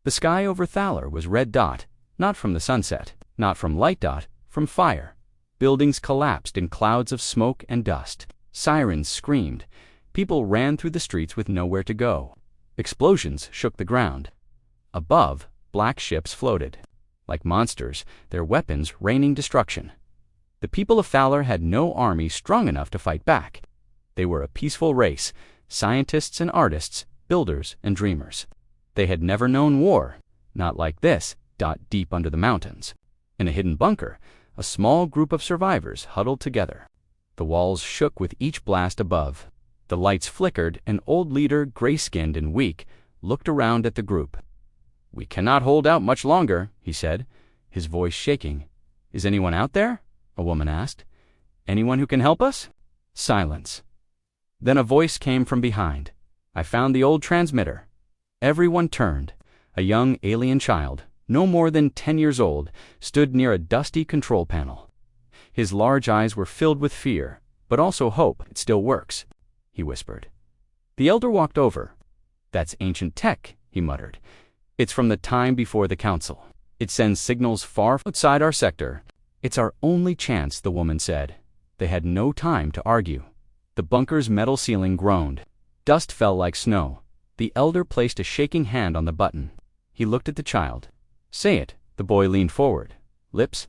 The sky over Thaler was red dot, not from the sunset, not from light dot, from fire. Buildings collapsed in clouds of smoke and dust. Sirens screamed. People ran through the streets with nowhere to go. Explosions shook the ground. Above, black ships floated. Like monsters, their weapons raining destruction. The people of Thaler had no army strong enough to fight back. They were a peaceful race, scientists and artists, builders and dreamers. They had never known war, not like this, deep under the mountains. In a hidden bunker, a small group of survivors huddled together. The walls shook with each blast above. The lights flickered. An old leader, gray-skinned and weak, looked around at the group. "We cannot hold out much longer," he said, his voice shaking. "Is anyone out there?" a woman asked. "Anyone who can help us?" Silence. Then a voice came from behind. "I found the old transmitter." Everyone turned. A young alien child, no more than 10 years old, stood near a dusty control panel. His large eyes were filled with fear, but also hope. "It still works," he whispered. The elder walked over. "That's ancient tech," he muttered. "It's from the time before the council. It sends signals far outside our sector." "It's our only chance," the woman said. They had no time to argue. The bunker's metal ceiling groaned. Dust fell like snow. The elder placed a shaking hand on the button. He looked at the child. "Say it." The boy leaned forward. "Lips?"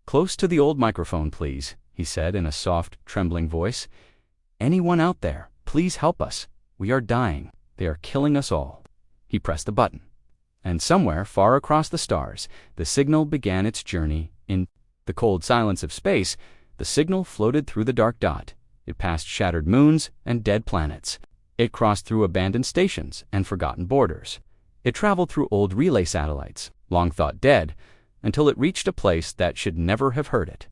"Close to the old microphone, please," he said in a soft, trembling voice. "Anyone out there, please help us. We are dying. They are killing us all." He pressed the button. And somewhere far across the stars, the signal began its journey. In the cold silence of space, the signal floated through the dark dot. It passed shattered moons and dead planets. It crossed through abandoned stations and forgotten borders. It traveled through old relay satellites, long thought dead, until it reached a place that should never have heard it.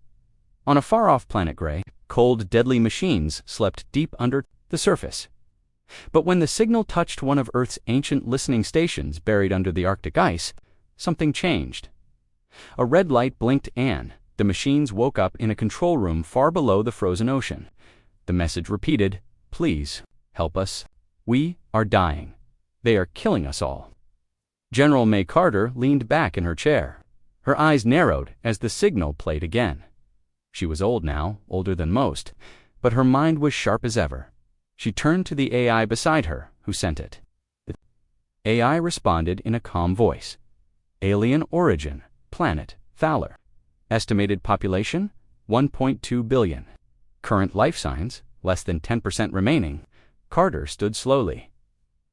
On a far-off planet Gray, cold, deadly machines slept deep under the surface. But when the signal touched one of Earth's ancient listening stations buried under the Arctic ice, something changed. A red light blinked and the machines woke up in a control room far below the frozen ocean. The message repeated, "Please, help us. We are dying. They are killing us all." General May Carter leaned back in her chair. Her eyes narrowed as the signal played again. She was old now, older than most, but her mind was sharp as ever. She turned to the AI beside her, who sent it. The AI responded in a calm voice. "Alien origin, planet Thaler. Estimated population, 1.2 billion. Current life signs, less than 10% remaining." Carter stood slowly.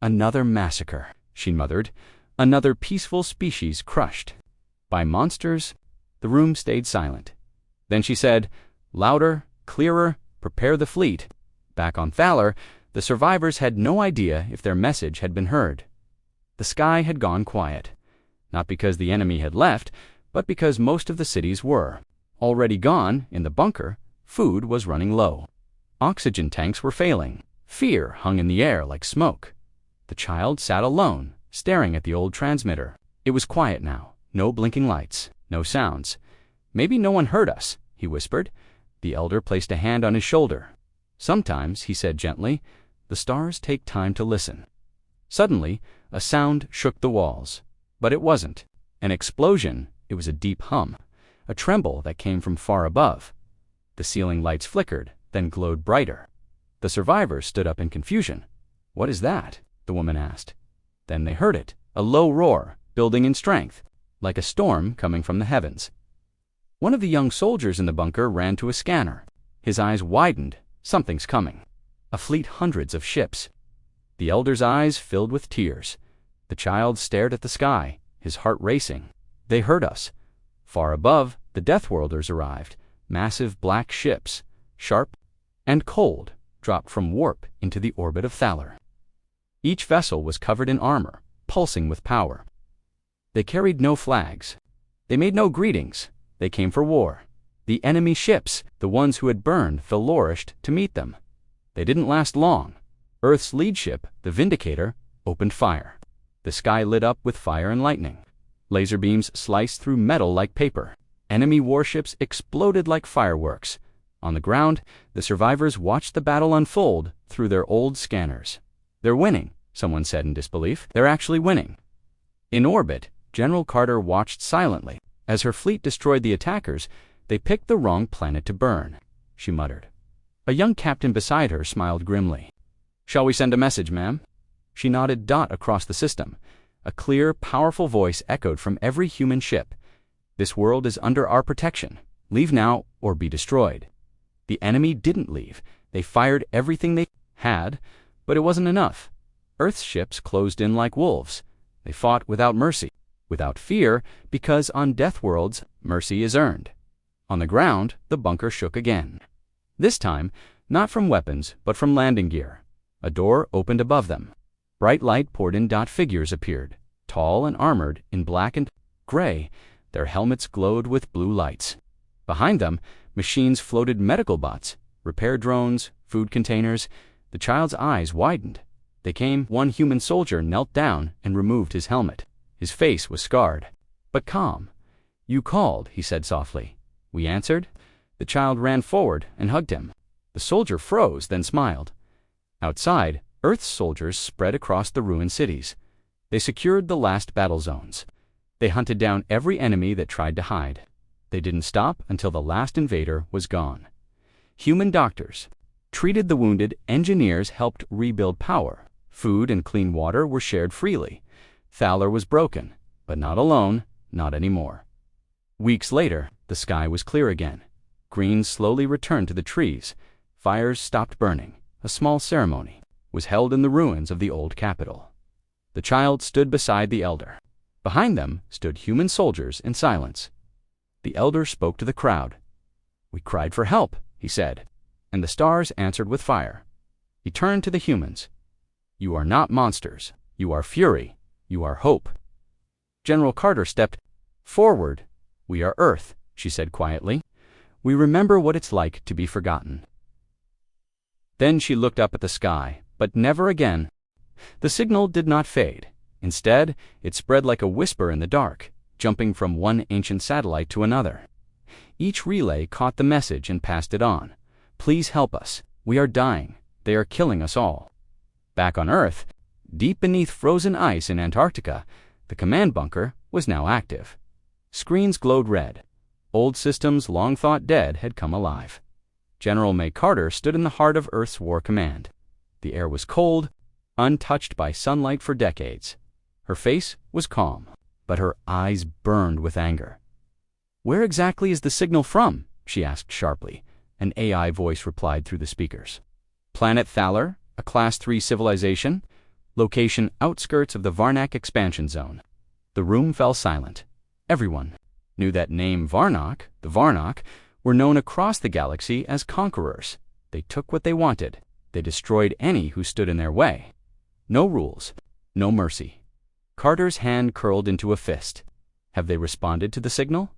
"Another massacre," she muttered. "Another peaceful species crushed by monsters." The room stayed silent. Then she said, louder, clearer, "Prepare the fleet." Back on Thaler, the survivors had no idea if their message had been heard. The sky had gone quiet. Not because the enemy had left, but because most of the cities were. Already gone, in the bunker, food was running low. Oxygen tanks were failing. Fear hung in the air like smoke. The child sat alone, staring at the old transmitter. It was quiet now. No blinking lights. No sounds. "Maybe no one heard us," he whispered. The elder placed a hand on his shoulder. "Sometimes," he said gently, "the stars take time to listen." Suddenly, a sound shook the walls. But it wasn't an explosion. It was a deep hum, a tremble that came from far above. The ceiling lights flickered, then glowed brighter. The survivors stood up in confusion. "What is that?" the woman asked. Then they heard it, a low roar, building in strength, like a storm coming from the heavens. One of the young soldiers in the bunker ran to a scanner. His eyes widened. "Something's coming. A fleet, hundreds of ships." The elder's eyes filled with tears. The child stared at the sky, his heart racing. "They heard us." Far above, the Death Worlders arrived, massive black ships, sharp and cold, dropped from warp into the orbit of Thaler. Each vessel was covered in armor, pulsing with power. They carried no flags. They made no greetings. They came for war. The enemy ships, the ones who had burned, flourished to meet them. They didn't last long. Earth's lead ship, the Vindicator, opened fire. The sky lit up with fire and lightning. Laser beams sliced through metal like paper. Enemy warships exploded like fireworks. On the ground, the survivors watched the battle unfold through their old scanners. "They're winning," someone said in disbelief. "They're actually winning." In orbit, General Carter watched silently. As her fleet destroyed the attackers, they picked the wrong planet to burn, she muttered. A young captain beside her smiled grimly. Shall we send a message, ma'am? She nodded. Across the system, a clear, powerful voice echoed from every human ship. This world is under our protection. Leave now or be destroyed. The enemy didn't leave. They fired everything they had, but it wasn't enough. Earth's ships closed in like wolves. They fought without mercy, without fear, because on death worlds, mercy is earned. On the ground, the bunker shook again. This time, not from weapons, but from landing gear. A door opened above them. Bright light poured in. Figures appeared, tall and armored in black and gray. Their helmets glowed with blue lights. Behind them, machines floated, medical bots, repair drones, food containers. The child's eyes widened. They came. One human soldier knelt down and removed his helmet. His face was scarred, but calm. You called, he said softly. We answered. The child ran forward and hugged him. The soldier froze, then smiled. Outside, Earth's soldiers spread across the ruined cities. They secured the last battle zones. They hunted down every enemy that tried to hide. They didn't stop until the last invader was gone. Human doctors treated the wounded. Engineers helped rebuild power. Food and clean water were shared freely. Thaler was broken, but not alone, not anymore. Weeks later, the sky was clear again. Green slowly returned to the trees. Fires stopped burning. A small ceremony was held in the ruins of the old capital. The child stood beside the elder. Behind them stood human soldiers in silence. The elder spoke to the crowd. We cried for help, he said, and the stars answered with fire. He turned to the humans. You are not monsters. You are fury. You are hope. General Carter stepped forward. We are Earth, she said quietly. We remember what it's like to be forgotten. Then she looked up at the sky, but never again. The signal did not fade. Instead, it spread like a whisper in the dark, jumping from one ancient satellite to another. Each relay caught the message and passed it on. Please help us. We are dying. They are killing us all. Back on Earth, deep beneath frozen ice in Antarctica, the command bunker was now active. Screens glowed red. Old systems long thought dead had come alive. General May Carter stood in the heart of Earth's War Command. The air was cold, untouched by sunlight for decades. Her face was calm, but her eyes burned with anger. Where exactly is the signal from? She asked sharply. An AI voice replied through the speakers. Planet Thaler, a Class 3 civilization. Location outskirts of the Varnak expansion zone. The room fell silent. Everyone knew that name Varnak, the Varnak, were known across the galaxy as conquerors. They took what they wanted. They destroyed any who stood in their way. No rules, no mercy. Carter's hand curled into a fist. Have they responded to the signal?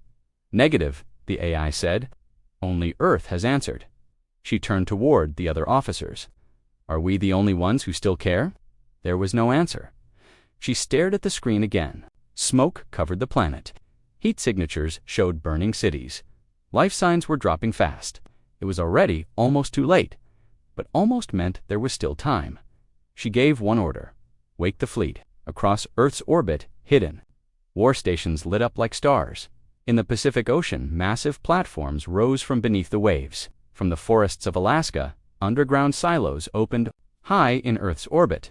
Negative, the AI said. Only Earth has answered. She turned toward the other officers. Are we the only ones who still care? There was no answer. She stared at the screen again. Smoke covered the planet. Heat signatures showed burning cities. Life signs were dropping fast. It was already almost too late, but almost meant there was still time. She gave one order. Wake the fleet. Across Earth's orbit, hidden. War stations lit up like stars. In the Pacific Ocean, massive platforms rose from beneath the waves. From the forests of Alaska, underground silos opened high in Earth's orbit.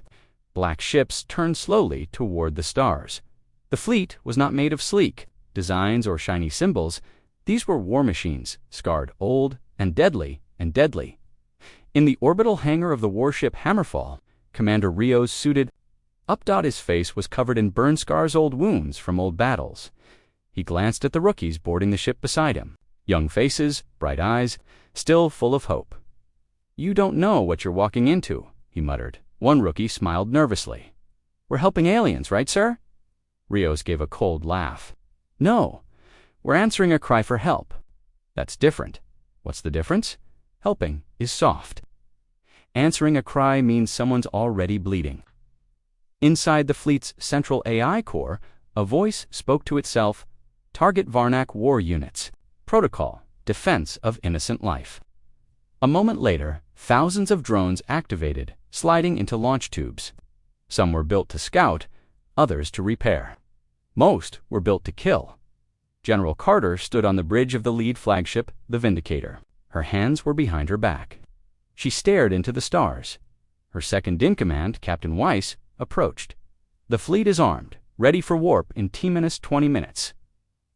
Black ships turned slowly toward the stars. The fleet was not made of sleek designs or shiny symbols. These were war machines, scarred, old, and deadly, and deadly. In the orbital hangar of the warship Hammerfall, Commander Rios suited up. His face was covered in burn scars, old wounds from old battles. He glanced at the rookies boarding the ship beside him. Young faces, bright eyes, still full of hope. You don't know what you're walking into, he muttered. One rookie smiled nervously. We're helping aliens, right, sir? Rios gave a cold laugh. No, we're answering a cry for help. That's different. What's the difference? Helping is soft. Answering a cry means someone's already bleeding. Inside the fleet's central AI core, a voice spoke to itself. Target Varnak war units. Protocol, defense of innocent life. A moment later, thousands of drones activated, sliding into launch tubes. Some were built to scout, others to repair. Most were built to kill. General Carter stood on the bridge of the lead flagship, the Vindicator. Her hands were behind her back. She stared into the stars. Her second-in-command, Captain Weiss, approached. "The fleet is armed, ready for warp in T-20 minutes."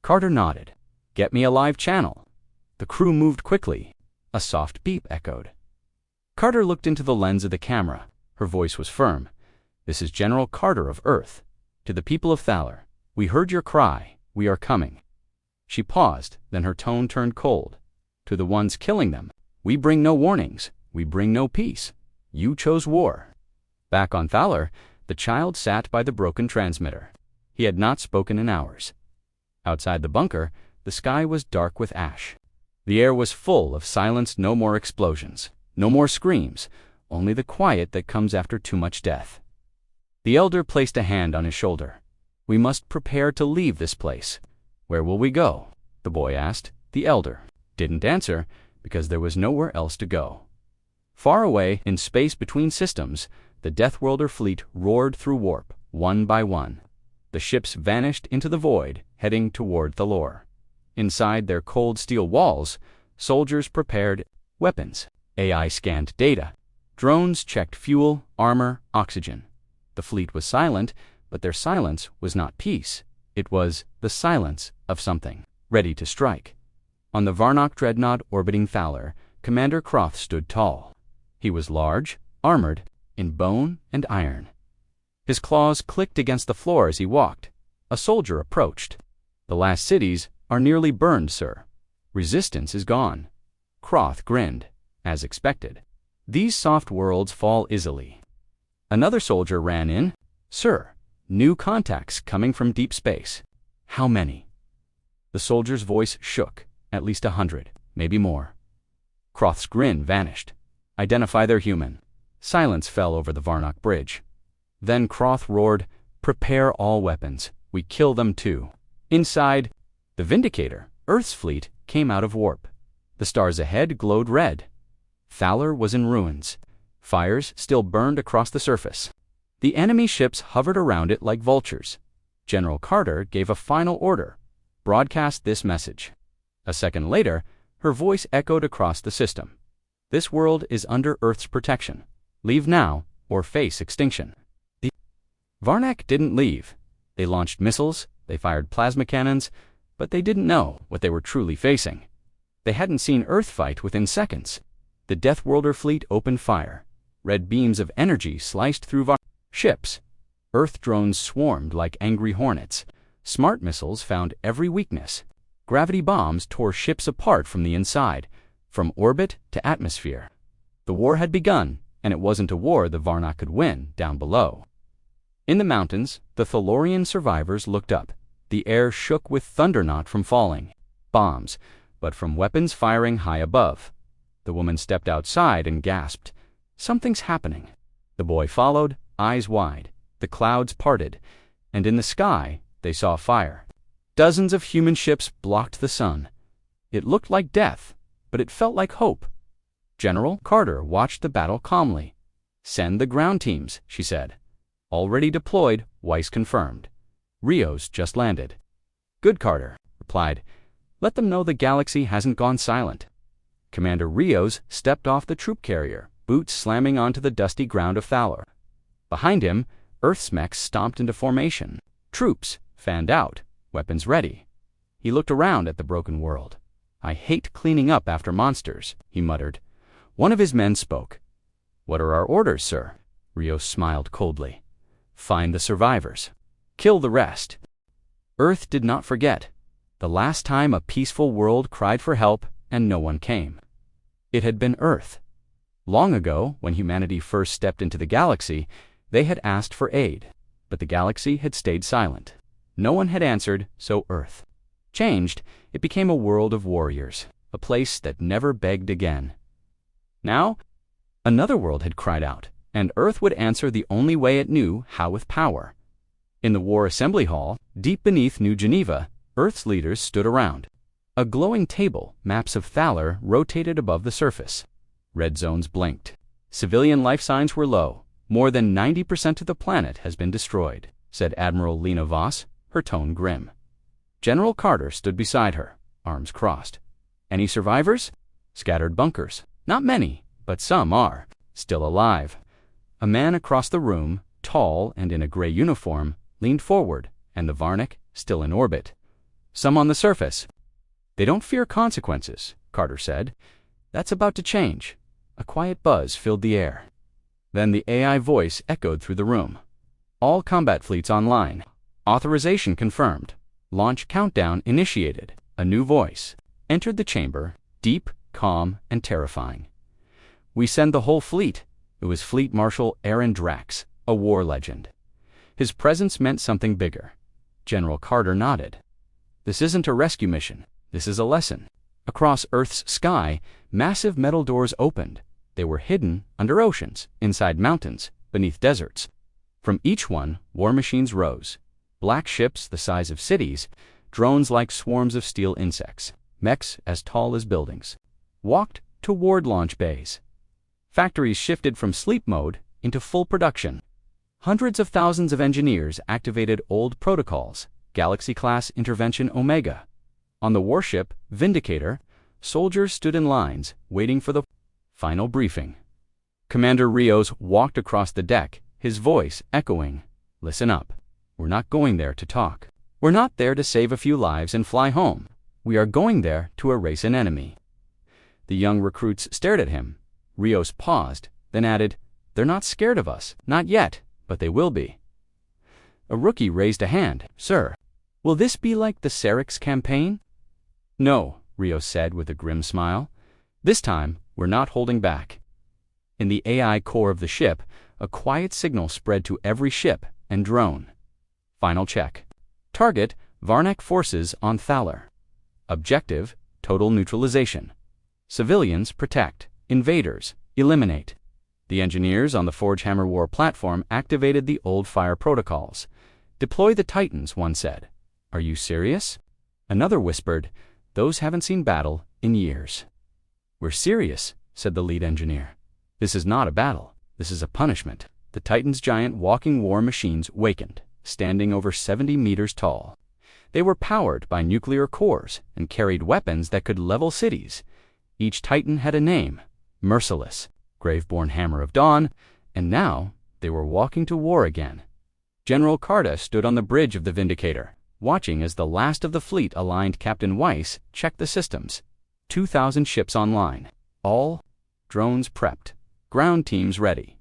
Carter nodded. "Get me a live channel." The crew moved quickly. A soft beep echoed. Carter looked into the lens of the camera. Her voice was firm. "This is General Carter of Earth. To the people of Thaler, we heard your cry. We are coming." She paused, then her tone turned cold. "To the ones killing them, we bring no warnings. We bring no peace. You chose war." Back on Thaler, the child sat by the broken transmitter. He had not spoken in hours. Outside the bunker, the sky was dark with ash. The air was full of silence. No more explosions. No more screams. Only the quiet that comes after too much death. The elder placed a hand on his shoulder. "We must prepare to leave this place." "Where will we go?" the boy asked. The elder didn't answer because there was nowhere else to go. Far away, in space between systems, the Deathworlder fleet roared through warp, one by one. The ships vanished into the void, heading toward Thalor. Inside their cold steel walls, soldiers prepared weapons. AI scanned data. Drones checked fuel, armor, oxygen. The fleet was silent, but their silence was not peace. It was the silence of something, ready to strike. On the Varnock dreadnought orbiting Thaler, Commander Croth stood tall. He was large, armored, in bone and iron. His claws clicked against the floor as he walked. A soldier approached. "The last cities are nearly burned, sir. Resistance is gone." Croth grinned, as expected. "These soft worlds fall easily." Another soldier ran in. "Sir, new contacts coming from deep space." "How many?" The soldier's voice shook. "At least 100, maybe more." Croth's grin vanished. "Identify their human." Silence fell over the Varnock bridge. Then Croth roared, "Prepare all weapons. We kill them too." Inside, the Vindicator, Earth's fleet, came out of warp. The stars ahead glowed red. Thaler was in ruins. Fires still burned across the surface. The enemy ships hovered around it like vultures. General Carter gave a final order: broadcast this message. A second later, her voice echoed across the system. "This world is under Earth's protection. Leave now or face extinction." Varnock didn't leave. They launched missiles, they fired plasma cannons, but they didn't know what they were truly facing. They hadn't seen Earth fight within seconds. The Deathworlder fleet opened fire. Red beams of energy sliced through ships. Earth drones swarmed like angry hornets. Smart missiles found every weakness. Gravity bombs tore ships apart from the inside, from orbit to atmosphere. The war had begun, and it wasn't a war the Varnock could win down below. In the mountains, the Thalorian survivors looked up. The air shook with thunder not from falling bombs, but from weapons firing high above. The woman stepped outside and gasped, "Something's happening." The boy followed, eyes wide. The clouds parted, and in the sky they saw fire. Dozens of human ships blocked the sun. It looked like death, but it felt like hope. General Carter watched the battle calmly. "Send the ground teams," she said. "Already deployed," Weiss confirmed. "Rios just landed." "Good," Carter replied. "Let them know the galaxy hasn't gone silent." Commander Rios stepped off the troop carrier, boots slamming onto the dusty ground of Thaler. Behind him, Earth's mechs stomped into formation. Troops fanned out, weapons ready. He looked around at the broken world. "I hate cleaning up after monsters," he muttered. One of his men spoke. "What are our orders, sir?" Rios smiled coldly. "Find the survivors. Kill the rest." Earth did not forget. The last time a peaceful world cried for help and no one came. It had been Earth. Long ago, when humanity first stepped into the galaxy, they had asked for aid, but the galaxy had stayed silent. No one had answered, so Earth changed. It became a world of warriors, a place that never begged again. Now, another world had cried out, and Earth would answer the only way it knew how, with power. In the War Assembly Hall, deep beneath New Geneva, Earth's leaders stood around. A glowing table, maps of Thaler, rotated above the surface. Red zones blinked. Civilian life signs were low. "More than 90% of the planet has been destroyed," said Admiral Lena Voss, her tone grim. General Carter stood beside her, arms crossed. Any survivors? Scattered bunkers. Not many, but some are still alive. A man across the room, tall and in a gray uniform, leaned forward, and the Varnak, still in orbit. Some on the surface. They don't fear consequences, Carter said. That's about to change. A quiet buzz filled the air. Then the AI voice echoed through the room. All combat fleets online. Authorization confirmed. Launch countdown initiated. A new voice entered the chamber, deep, calm, and terrifying. We send the whole fleet. It was Fleet Marshal Aaron Drax, a war legend. His presence meant something bigger. General Carter nodded. This isn't a rescue mission. This is a lesson. Across Earth's sky, massive metal doors opened. They were hidden under oceans, inside mountains, beneath deserts. From each one, war machines rose. Black ships the size of cities, drones like swarms of steel insects, mechs as tall as buildings, walked toward launch bays. Factories shifted from sleep mode into full production. Hundreds of thousands of engineers activated old protocols, Galaxy-class Intervention Omega. On the warship, Vindicator, soldiers stood in lines, waiting for the final briefing. Commander Rios walked across the deck, his voice echoing, "Listen up. We're not going there to talk. We're not there to save a few lives and fly home. We are going there to erase an enemy." The young recruits stared at him. Rios paused, then added, "They're not scared of us. Not yet, but they will be." A rookie raised a hand. "Sir, will this be like the Serix campaign?" "No," Rios said with a grim smile. "This time, we're not holding back." In the AI core of the ship, a quiet signal spread to every ship and drone. Final check. Target, Varnak forces on Thaler. Objective, total neutralization. Civilians, protect. Invaders, eliminate. The engineers on the Forgehammer War platform activated the old fire protocols. "Deploy the Titans," one said. "Are you serious?" Another whispered, "Those haven't seen battle in years." "We're serious," said the lead engineer. "This is not a battle. This is a punishment." The Titan's giant walking war machines wakened, standing over 70 meters tall. They were powered by nuclear cores and carried weapons that could level cities. Each Titan had a name, Merciless, Graveborn Hammer of Dawn, and now they were walking to war again. General Carter stood on the bridge of the Vindicator, watching as the last of the fleet aligned Captain Weiss checked the systems. 2,000 ships online. All drones prepped. Ground teams ready.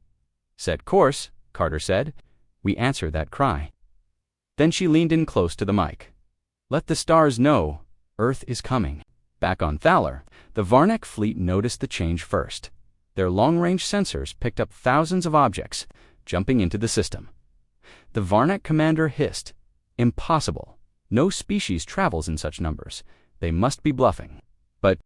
"Set course," Carter said. "We answer that cry." Then she leaned in close to the mic. "Let the stars know Earth is coming." Back on Thaler, the Varnak fleet noticed the change first. Their long-range sensors picked up thousands of objects, jumping into the system. The Varnak commander hissed, "Impossible. No species travels in such numbers. They must be bluffing." But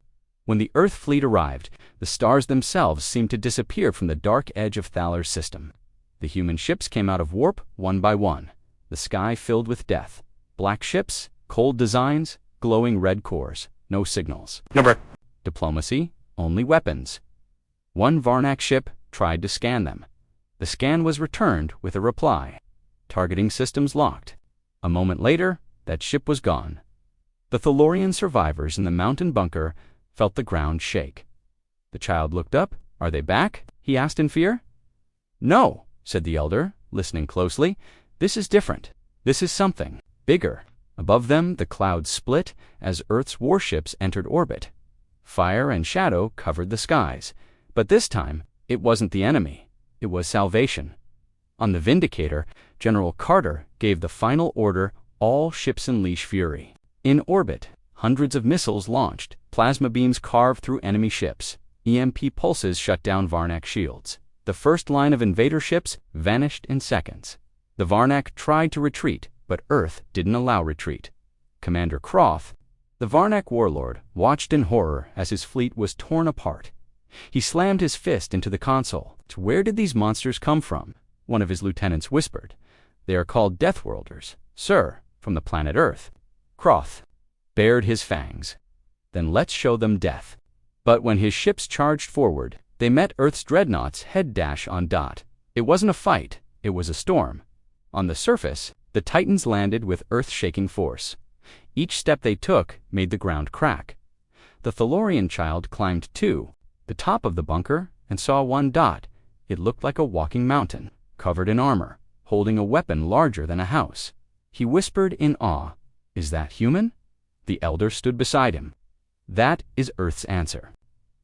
when the Earth fleet arrived, the stars themselves seemed to disappear from the dark edge of Thaler's system. The human ships came out of warp one by one, the sky filled with death. Black ships, cold designs, glowing red cores, no signals. Diplomacy, only weapons. One Varnak ship tried to scan them. The scan was returned with a reply. Targeting systems locked. A moment later, that ship was gone. The Thalorian survivors in the mountain bunker felt the ground shake. The child looked up. "Are they back?" he asked in fear. "No," said the elder, listening closely. "This is different. This is something bigger." Above them, the clouds split as Earth's warships entered orbit. Fire and shadow covered the skies. But this time, it wasn't the enemy. It was salvation. On the Vindicator, General Carter gave the final order, "All ships unleash fury." In orbit, hundreds of missiles launched. Plasma beams carved through enemy ships. EMP pulses shut down Varnak shields. The first line of invader ships vanished in seconds. The Varnak tried to retreat, but Earth didn't allow retreat. Commander Croft, the Varnak warlord, watched in horror as his fleet was torn apart. He slammed his fist into the console. "Where did these monsters come from?" one of his lieutenants whispered. "They are called Deathworlders, sir, from the planet Earth." Croft bared his fangs. "Then let's show them death." But when his ships charged forward, they met Earth's dreadnoughts head dash on dot. It wasn't a fight, it was a storm. On the surface, The Titans landed with earth-shaking force. Each step they took made the ground crack. The Thalorian child climbed to the top of the bunker and saw one dot. It looked like a walking mountain, covered in armor, holding a weapon larger than a house. He whispered in awe, "Is that human?" The elder stood beside him. "That is Earth's answer."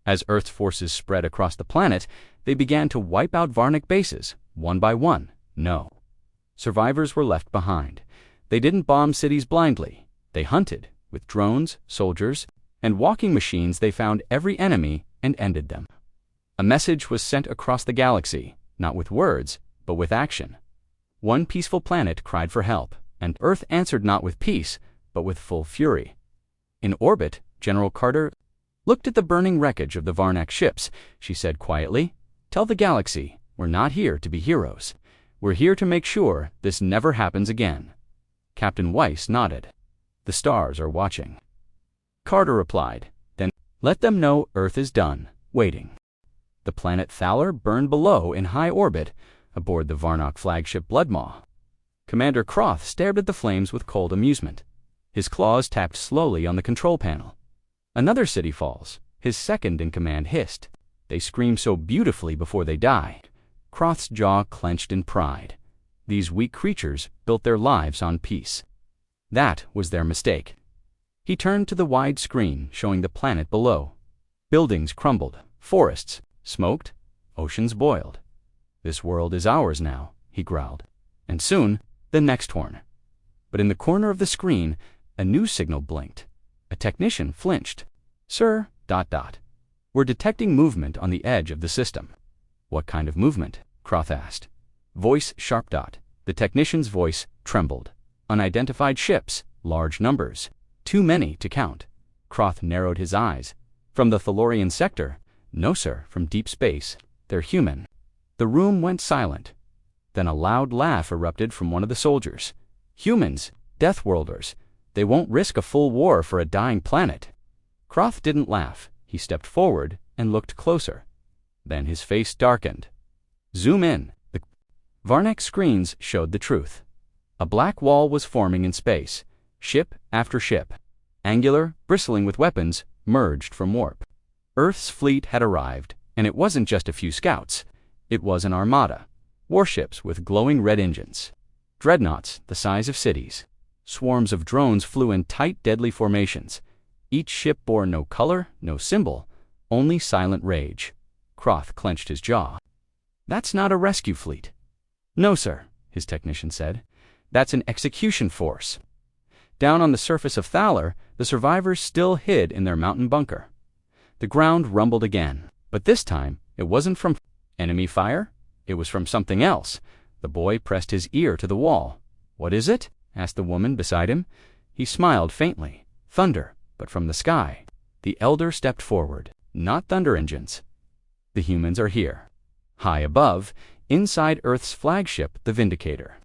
As Earth's forces spread across the planet, they began to wipe out Varnic bases, one by one. No survivors were left behind. They didn't bomb cities blindly. They hunted. With drones, soldiers, and walking machines they found every enemy and ended them. A message was sent across the galaxy, not with words, but with action. One peaceful planet cried for help, and Earth answered not with peace, but with full fury. In orbit, General Carter looked at the burning wreckage of the Varnac ships. She said quietly, "Tell the galaxy, we're not here to be heroes. We're here to make sure this never happens again." Captain Weiss nodded. "The stars are watching." Carter replied, "Then let them know Earth is done waiting." The planet Thaler burned below in high orbit aboard the Varnock flagship Bloodmaw. Commander Croth stared at the flames with cold amusement. His claws tapped slowly on the control panel. "Another city falls," his second-in-command hissed. "They scream so beautifully before they die." Croth's jaw clenched in pride. These weak creatures built their lives on peace. That was their mistake. He turned to the wide screen showing the planet below. Buildings crumbled, forests smoked, oceans boiled. "This world is ours now," he growled. And soon, the next one. But in the corner of the screen, a news signal blinked. A technician flinched. "Sir, ... We're detecting movement on the edge of the system." "What kind of movement?" Croth asked. Voice sharp. The technician's voice trembled. "Unidentified ships, large numbers. Too many to count." Croth narrowed his eyes. "From the Thalorian sector?" "No, sir, from deep space. They're human." The room went silent. Then a loud laugh erupted from one of the soldiers. "Humans, Deathworlders. They won't risk a full war for a dying planet." Croth didn't laugh. He stepped forward and looked closer. Then his face darkened. "Zoom in." The Varnac screens showed the truth. A black wall was forming in space. Ship after ship, angular, bristling with weapons, merged from warp. Earth's fleet had arrived, and it wasn't just a few scouts. It was an armada. Warships with glowing red engines. Dreadnoughts the size of cities. Swarms of drones flew in tight, deadly formations. Each ship bore no color, no symbol, only silent rage. Croth clenched his jaw. "That's not a rescue fleet." "No, sir," his technician said. "That's an execution force." Down on the surface of Thaler, the survivors still hid in their mountain bunker. The ground rumbled again, but this time it wasn't from enemy fire. It was from something else. The boy pressed his ear to the wall. "What is it?" asked the woman beside him. He smiled faintly. "Thunder, but from the sky." The elder stepped forward. "Not thunder engines. The humans are here." High above, inside Earth's flagship, the Vindicator.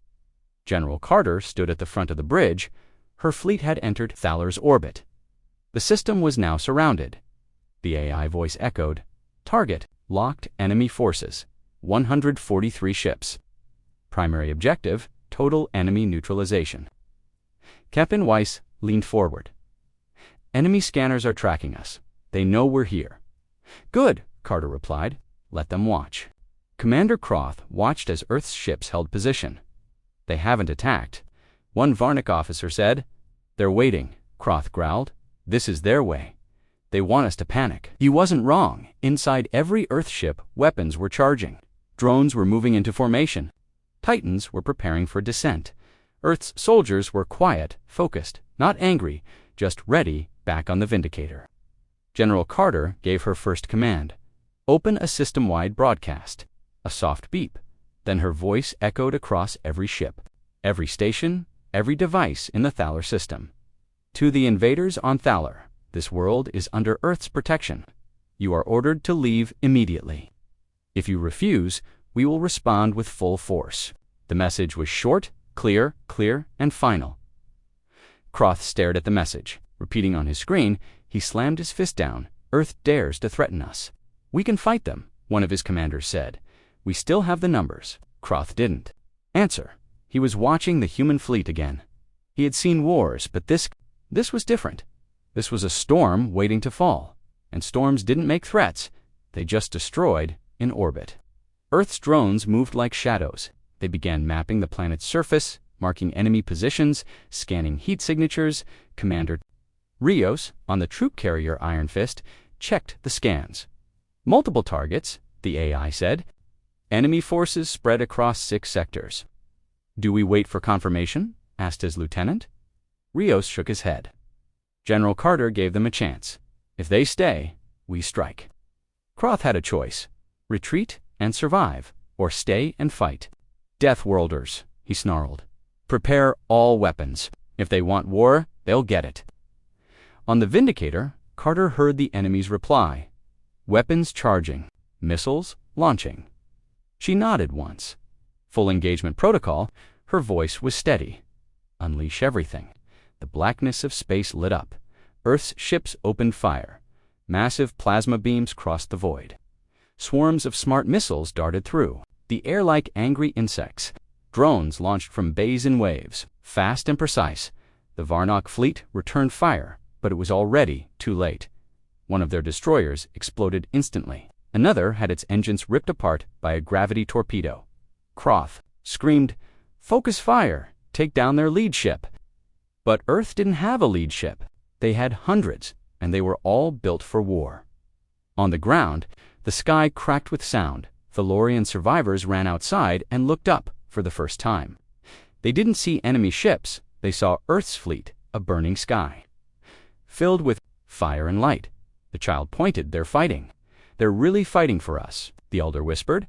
General Carter stood at the front of the bridge. Her fleet had entered Thaler's orbit. The system was now surrounded. The AI voice echoed, "Target, locked enemy forces, 143 ships. Primary objective, total enemy neutralization." Captain Weiss leaned forward. "Enemy scanners are tracking us. They know we're here." "Good," Carter replied. "Let them watch." Commander Croth watched as Earth's ships held position. "They haven't attacked," one Varnic officer said. "They're waiting," Croth growled. "This is their way. They want us to panic." He wasn't wrong. Inside every Earth ship, weapons were charging. Drones were moving into formation. Titans were preparing for descent. Earth's soldiers were quiet, focused, not angry, just ready, back on the Vindicator. General Carter gave her first command. "Open a system-wide broadcast." A soft beep. Then her voice echoed across every ship, every station, every device in the Thaler system. "To the invaders on Thaler, this world is under Earth's protection. You are ordered to leave immediately. If you refuse, we will respond with full force." The message was short, clear, and final. Croth stared at the message. Repeating on his screen, he slammed his fist down. "Earth dares to threaten us." "We can fight them," one of his commanders said. "We still have the numbers." Croth didn't answer. He was watching the human fleet again. He had seen wars, but this was different. This was a storm waiting to fall. And storms didn't make threats. They just destroyed in orbit. Earth's drones moved like shadows. They began mapping the planet's surface, marking enemy positions, scanning heat signatures. Commander Rios, on the troop carrier Iron Fist, checked the scans. Multiple targets, the AI said. Enemy forces spread across 6 sectors. Do we wait for confirmation? Asked his lieutenant. Rios shook his head. General Carter gave them a chance. If they stay, we strike. Croth had a choice. Retreat and survive, or stay and fight. Death Worlders, he snarled. Prepare all weapons. If they want war, they'll get it. On the Vindicator, Carter heard the enemy's reply. Weapons charging. Missiles launching. She nodded once. Full engagement protocol, her voice was steady. Unleash everything. The blackness of space lit up. Earth's ships opened fire. Massive plasma beams crossed the void. Swarms of smart missiles darted through. The air like angry insects. Drones launched from bays in waves, fast and precise. The Varnock fleet returned fire, but it was already too late. One of their destroyers exploded instantly. Another had its engines ripped apart by a gravity torpedo. Croth screamed, "Focus fire! Take down their lead ship!" But Earth didn't have a lead ship. They had hundreds, and they were all built for war. On the ground, the sky cracked with sound. Thalorian survivors ran outside and looked up for the first time. They didn't see enemy ships. They saw Earth's fleet, a burning sky. Filled with fire and light. The child pointed. They're fighting. They're really fighting for us, the elder whispered.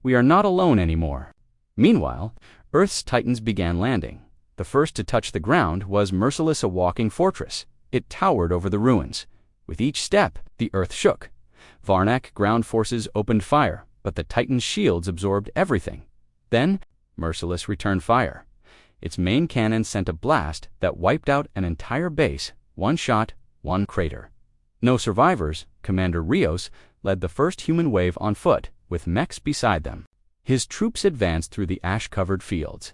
We are not alone anymore. Meanwhile, Earth's titans began landing. The first to touch the ground was Merciless, a walking fortress. It towered over the ruins. With each step, the Earth shook. Varnak ground forces opened fire, but the Titan's shields absorbed everything. Then, Merciless returned fire. Its main cannon sent a blast that wiped out an entire base, one shot, one crater. No survivors. Commander Rios led the first human wave on foot, with mechs beside them. His troops advanced through the ash-covered fields.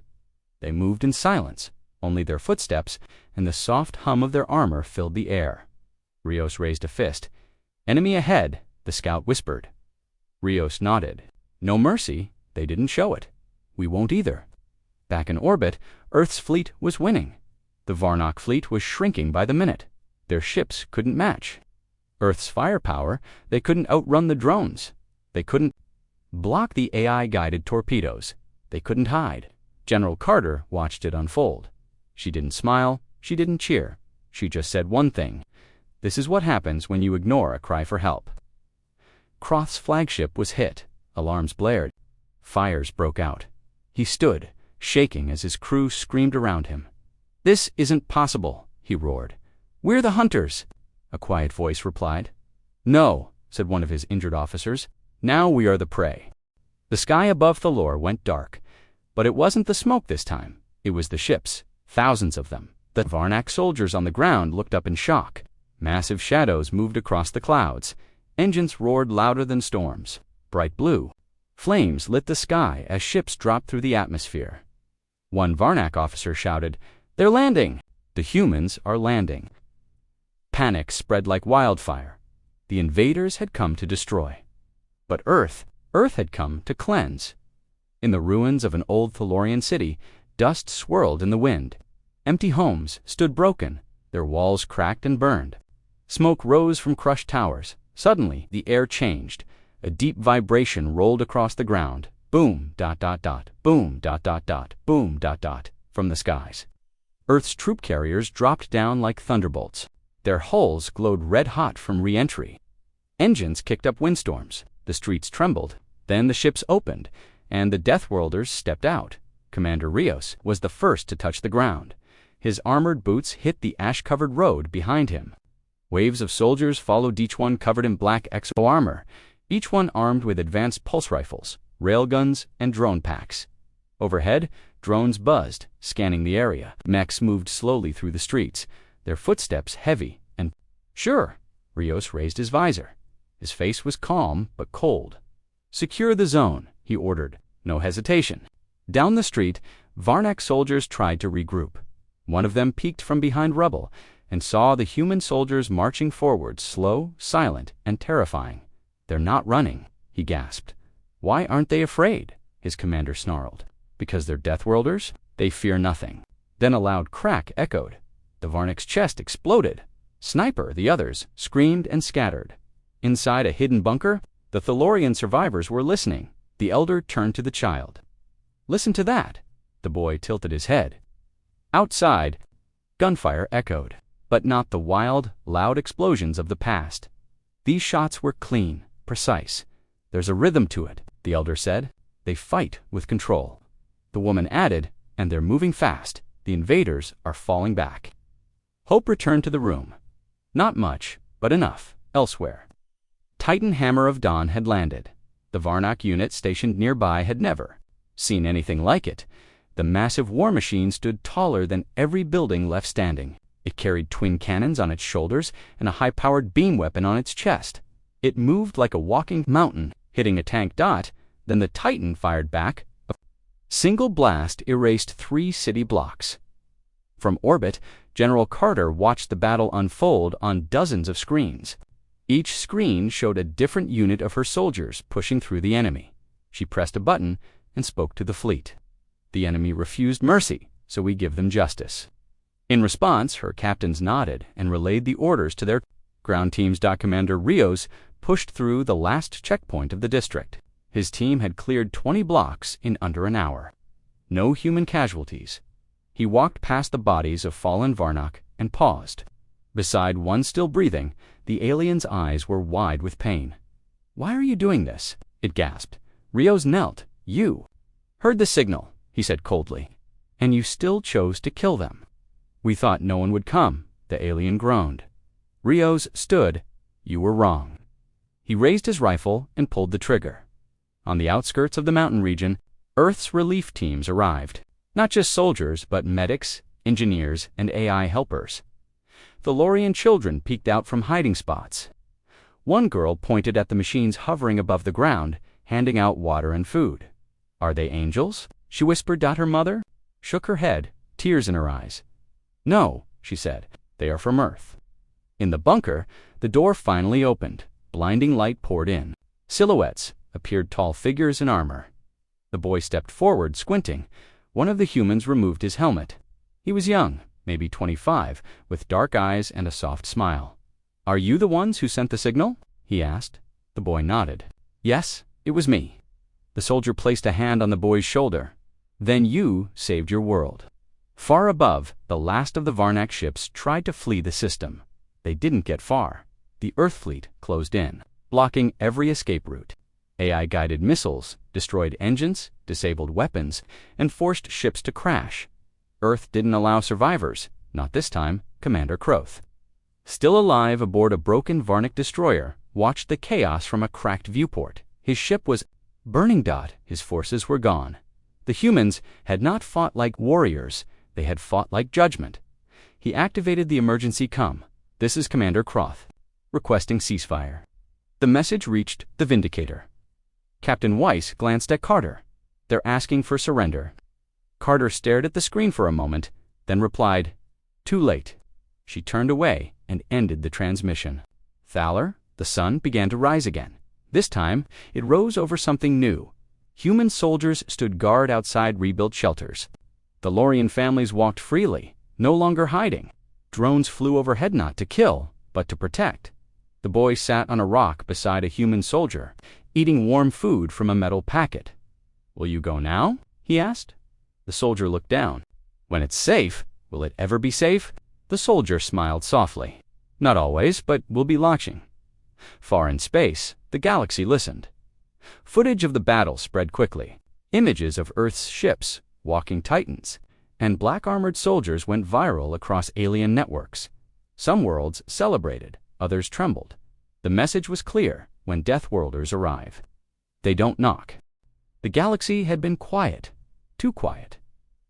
They moved in silence. Only their footsteps and the soft hum of their armor filled the air. Rios raised a fist. Enemy ahead, the scout whispered. Rios nodded. No mercy. They didn't show it. We won't either. Back in orbit, Earth's fleet was winning. The Varnock fleet was shrinking by the minute. Their ships couldn't match. Earth's firepower, they couldn't outrun the drones. They couldn't block the AI-guided torpedoes. They couldn't hide. General Carter watched it unfold. She didn't smile. She didn't cheer. She just said one thing. This is what happens when you ignore a cry for help. Croth's flagship was hit. Alarms blared. Fires broke out. He stood, shaking as his crew screamed around him. This isn't possible, he roared. We're the hunters, a quiet voice replied. No, said one of his injured officers. Now we are the prey. The sky above Thalor went dark. But it wasn't the smoke this time. It was the ships, thousands of them. The Varnak soldiers on the ground looked up in shock. Massive shadows moved across the clouds. Engines roared louder than storms. Bright blue. Flames lit the sky as ships dropped through the atmosphere. One Varnak officer shouted, "They're landing! The humans are landing!" Panic spread like wildfire. The invaders had come to destroy. But Earth had come to cleanse. In the ruins of an old Thalorian city, dust swirled in the wind. Empty homes stood broken, their walls cracked and burned. Smoke rose from crushed towers. Suddenly, the air changed. A deep vibration rolled across the ground. Boom, dot, dot, dot, boom, dot, dot, dot, boom, dot, dot, from the skies. Earth's troop carriers dropped down like thunderbolts. Their hulls glowed red-hot from re-entry. Engines kicked up windstorms. The streets trembled. Then the ships opened, and the Death Worlders stepped out. Commander Rios was the first to touch the ground. His armored boots hit the ash-covered road behind him. Waves of soldiers followed, each one covered in black exo armor, each one armed with advanced pulse rifles, railguns, and drone packs. Overhead, drones buzzed, scanning the area. Mechs moved slowly through the streets, their footsteps heavy and... Sure, Rios raised his visor. His face was calm but cold. Secure the zone, he ordered. No hesitation. Down the street, Varnak soldiers tried to regroup. One of them peeked from behind rubble and saw the human soldiers marching forward, slow, silent, and terrifying. "They're not running," he gasped. "Why aren't they afraid?" his commander snarled. "Because they're Deathworlders? They fear nothing." Then a loud crack echoed. The Varnak's chest exploded. "Sniper!" the others screamed and scattered. Inside a hidden bunker, the Thalorian survivors were listening. The elder turned to the child. "Listen to that!" The boy tilted his head. Outside, gunfire echoed, but not the wild, loud explosions of the past. These shots were clean, precise. "There's a rhythm to it," the elder said. "They fight with control." The woman added, "And they're moving fast. The invaders are falling back." Hope returned to the room. Not much, but enough, elsewhere. Titan Hammer of Dawn had landed. The Varnak unit stationed nearby had never seen anything like it. The massive war machine stood taller than every building left standing. It carried twin cannons on its shoulders and a high-powered beam weapon on its chest. It moved like a walking mountain, hitting a tank dot. Then the Titan fired back. A single blast erased 3 city blocks. From orbit, General Carter watched the battle unfold on dozens of screens. Each screen showed a different unit of her soldiers pushing through the enemy. She pressed a button and spoke to the fleet. "The enemy refused mercy, so we give them justice." In response, her captains nodded and relayed the orders to their ground teams. Commander Rios pushed through the last checkpoint of the district. His team had cleared 20 blocks in under an hour. No human casualties. He walked past the bodies of fallen Varnak and paused. Beside one still breathing, the alien's eyes were wide with pain. "Why are you doing this?" it gasped. Rios knelt. "You heard the signal," he said coldly, "and you still chose to kill them." "We thought no one would come," the alien groaned. Rios stood. "You were wrong." He raised his rifle and pulled the trigger. On the outskirts of the mountain region, Earth's relief teams arrived. Not just soldiers, but medics, engineers, and AI helpers. Thalorian children peeked out from hiding spots. One girl pointed at the machines hovering above the ground, handing out water and food. "Are they angels?" she whispered. Her mother shook her head, tears in her eyes. "No," she said, "they are from Earth." In the bunker, the door finally opened. Blinding light poured in. Silhouettes appeared, tall figures in armor. The boy stepped forward, squinting. One of the humans removed his helmet. He was young, maybe 25, with dark eyes and a soft smile. "Are you the ones who sent the signal?" he asked. The boy nodded. "Yes, it was me." The soldier placed a hand on the boy's shoulder. "Then you saved your world." Far above, the last of the Varnak ships tried to flee the system. They didn't get far. The Earth fleet closed in, blocking every escape route. AI-guided missiles destroyed engines, disabled weapons, and forced ships to crash. Earth didn't allow survivors, not this time. Commander Kroth, still alive aboard a broken Varnak destroyer, watched the chaos from a cracked viewport. His ship was burning. His forces were gone. The humans had not fought like warriors, they had fought like judgment. He activated the emergency comm. "This is Commander Kroth, requesting ceasefire." The message reached the Vindicator. Captain Weiss glanced at Carter. "They're asking for surrender." Carter stared at the screen for a moment, then replied, "Too late." She turned away and ended the transmission. Thaler, the sun began to rise again. This time, it rose over something new. Human soldiers stood guard outside rebuilt shelters. Thalorian families walked freely, no longer hiding. Drones flew overhead, not to kill, but to protect. The boy sat on a rock beside a human soldier, eating warm food from a metal packet. "Will you go now?" he asked. The soldier looked down. "When it's safe, will it ever be safe?" The soldier smiled softly. "Not always, but we'll be launching." Far in space, the galaxy listened. Footage of the battle spread quickly. Images of Earth's ships, walking Titans, and black-armored soldiers went viral across alien networks. Some worlds celebrated, others trembled. The message was clear: when Deathworlders arrive, they don't knock. The galaxy had been quiet, too quiet.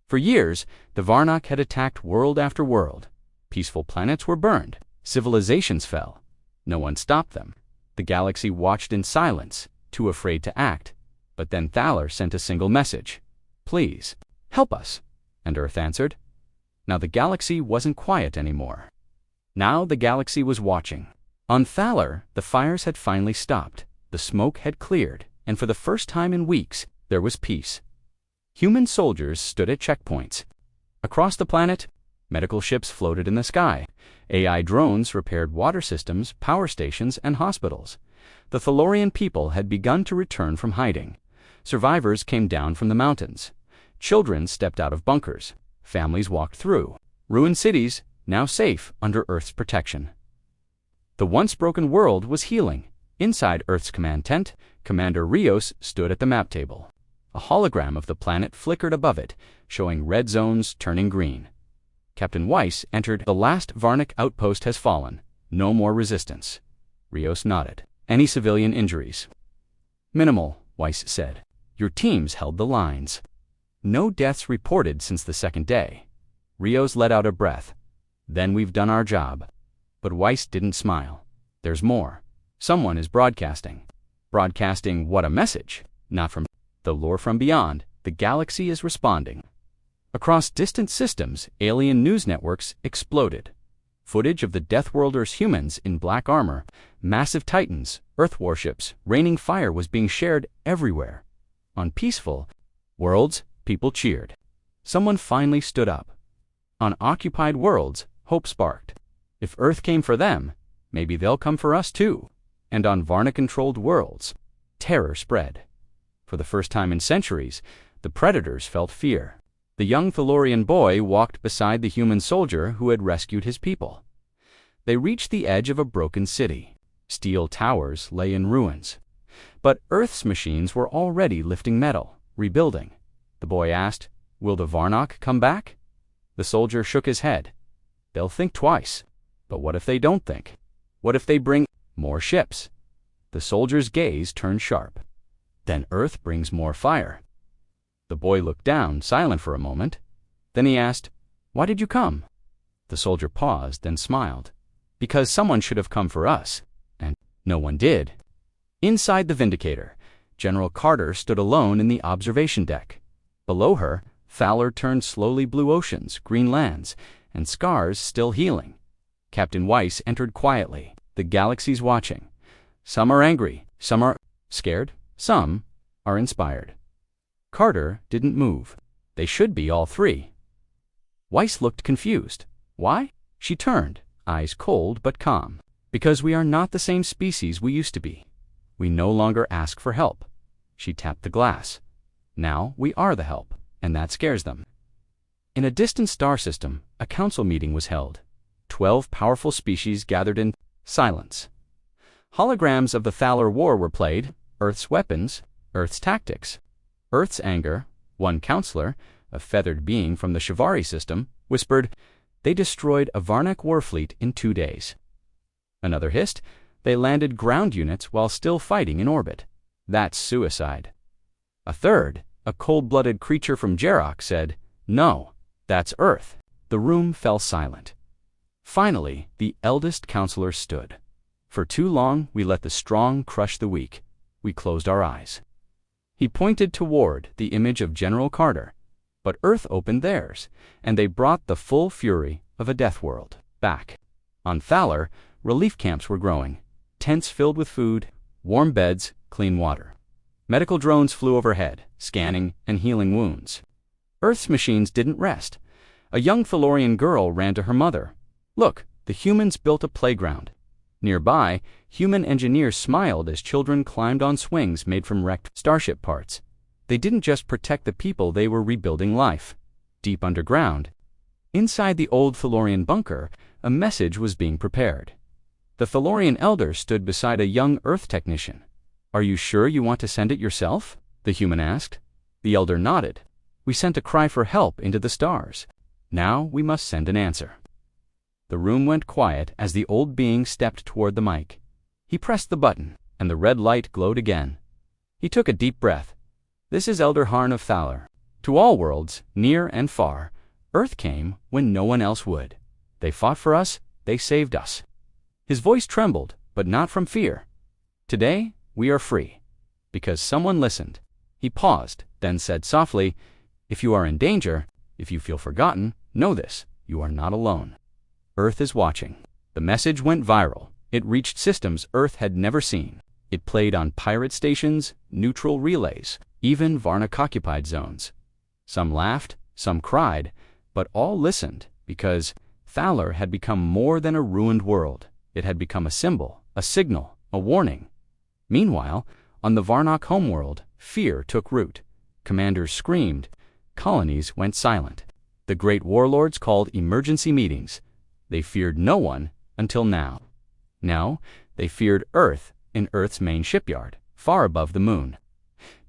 For years, the Varnak had attacked world after world. Peaceful planets were burned, civilizations fell. No one stopped them. The galaxy watched in silence, too afraid to act. But then Thaler sent a single message. "Please, help us," and Earth answered. Now the galaxy wasn't quiet anymore. Now the galaxy was watching. On Thaler, the fires had finally stopped, the smoke had cleared, and for the first time in weeks, there was peace. Human soldiers stood at checkpoints. Across the planet, medical ships floated in the sky. AI drones repaired water systems, power stations, and hospitals. The Thalorian people had begun to return from hiding. Survivors came down from the mountains. Children stepped out of bunkers. Families walked through. Ruined cities, now safe under Earth's protection. The once broken world was healing. Inside Earth's command tent, Commander Rios stood at the map table. A hologram of the planet flickered above it, showing red zones turning green. Captain Weiss entered. "The last Varnic outpost has fallen. No more resistance." Rios nodded. "Any civilian injuries?" "Minimal," Weiss said. "Your teams held the lines." "No deaths reported since the second day." Rios let out a breath. "Then we've done our job." But Weiss didn't smile. "There's more. Someone is broadcasting." "Broadcasting what? A message?" "Not from the lore from beyond. The galaxy is responding." Across distant systems, alien news networks exploded. Footage of the Deathworlders' humans in black armor, massive titans, Earth warships, raining fire was being shared everywhere. On peaceful worlds, people cheered. Someone finally stood up. On occupied worlds, hope sparked. If Earth came for them, maybe they'll come for us too. And on Varna-controlled worlds, terror spread. For the first time in centuries, the predators felt fear. The young Thalorian boy walked beside the human soldier who had rescued his people. They reached the edge of a broken city. Steel towers lay in ruins. But Earth's machines were already lifting metal, rebuilding. The boy asked, "Will the Varnock come back?" The soldier shook his head. "They'll think twice. But what if they don't think? What if they bring more ships?" The soldier's gaze turned sharp. "Then Earth brings more fire." The boy looked down, silent for a moment. Then he asked, "Why did you come?" The soldier paused, then smiled. "Because someone should have come for us." And no one did. Inside the Vindicator, General Carter stood alone in the observation deck. Below her, Thaler turned slowly blue oceans, green lands, and scars still healing. Captain Weiss entered quietly. The galaxy's watching. Some are angry, some are scared, some are inspired. Carter didn't move. They should be all three. Weiss looked confused. Why? She turned, eyes cold but calm. "Because we are not the same species we used to be. We no longer ask for help." She tapped the glass. "Now we are the help, and that scares them." In a distant star system, a council meeting was held. 12 powerful species gathered in silence. Holograms of the Thaler War were played, Earth's weapons, Earth's tactics, Earth's anger. One counselor, a feathered being from the Shivari system, whispered, "They destroyed a Varnak warfleet in 2 days." Another hissed, "They landed ground units while still fighting in orbit. That's suicide." A third, a cold-blooded creature from Jarok, said, "No, that's Earth." The room fell silent. Finally, the eldest counselor stood. "For too long, we let the strong crush the weak. We closed our eyes." He pointed toward the image of General Carter, but Earth opened theirs, and they brought the full fury of a death world back. On Thaler, relief camps were growing, tents filled with food, warm beds, clean water. Medical drones flew overhead, scanning and healing wounds. Earth's machines didn't rest. A young Thalorian girl ran to her mother. "Look, the humans built a playground." Nearby, human engineers smiled as children climbed on swings made from wrecked starship parts. They didn't just protect the people, they were rebuilding life. Deep underground, inside the old Thalorian bunker, a message was being prepared. The Thalorian elder stood beside a young Earth technician. "Are you sure you want to send it yourself?" the human asked. The elder nodded. "We sent a cry for help into the stars. Now we must send an answer." The room went quiet as the old being stepped toward the mic. He pressed the button, and the red light glowed again. He took a deep breath. "This is Elder Harn of Thaler. To all worlds, near and far, Earth came when no one else would. They fought for us, they saved us." His voice trembled, but not from fear. "Today, we are free, because someone listened." He paused, then said softly, If you are in danger, if you feel forgotten, know this, you are not alone. Earth is watching. The message went viral. It reached systems Earth had never seen. It played on pirate stations, neutral relays, even Varnak-occupied zones. Some laughed, some cried, but all listened because Thaler had become more than a ruined world. It had become a symbol, a signal, a warning. Meanwhile, on the Varnak homeworld, fear took root. Commanders screamed. Colonies went silent. The great warlords called emergency meetings. They feared no one until now. Now, they feared Earth in Earth's main shipyard, far above the moon.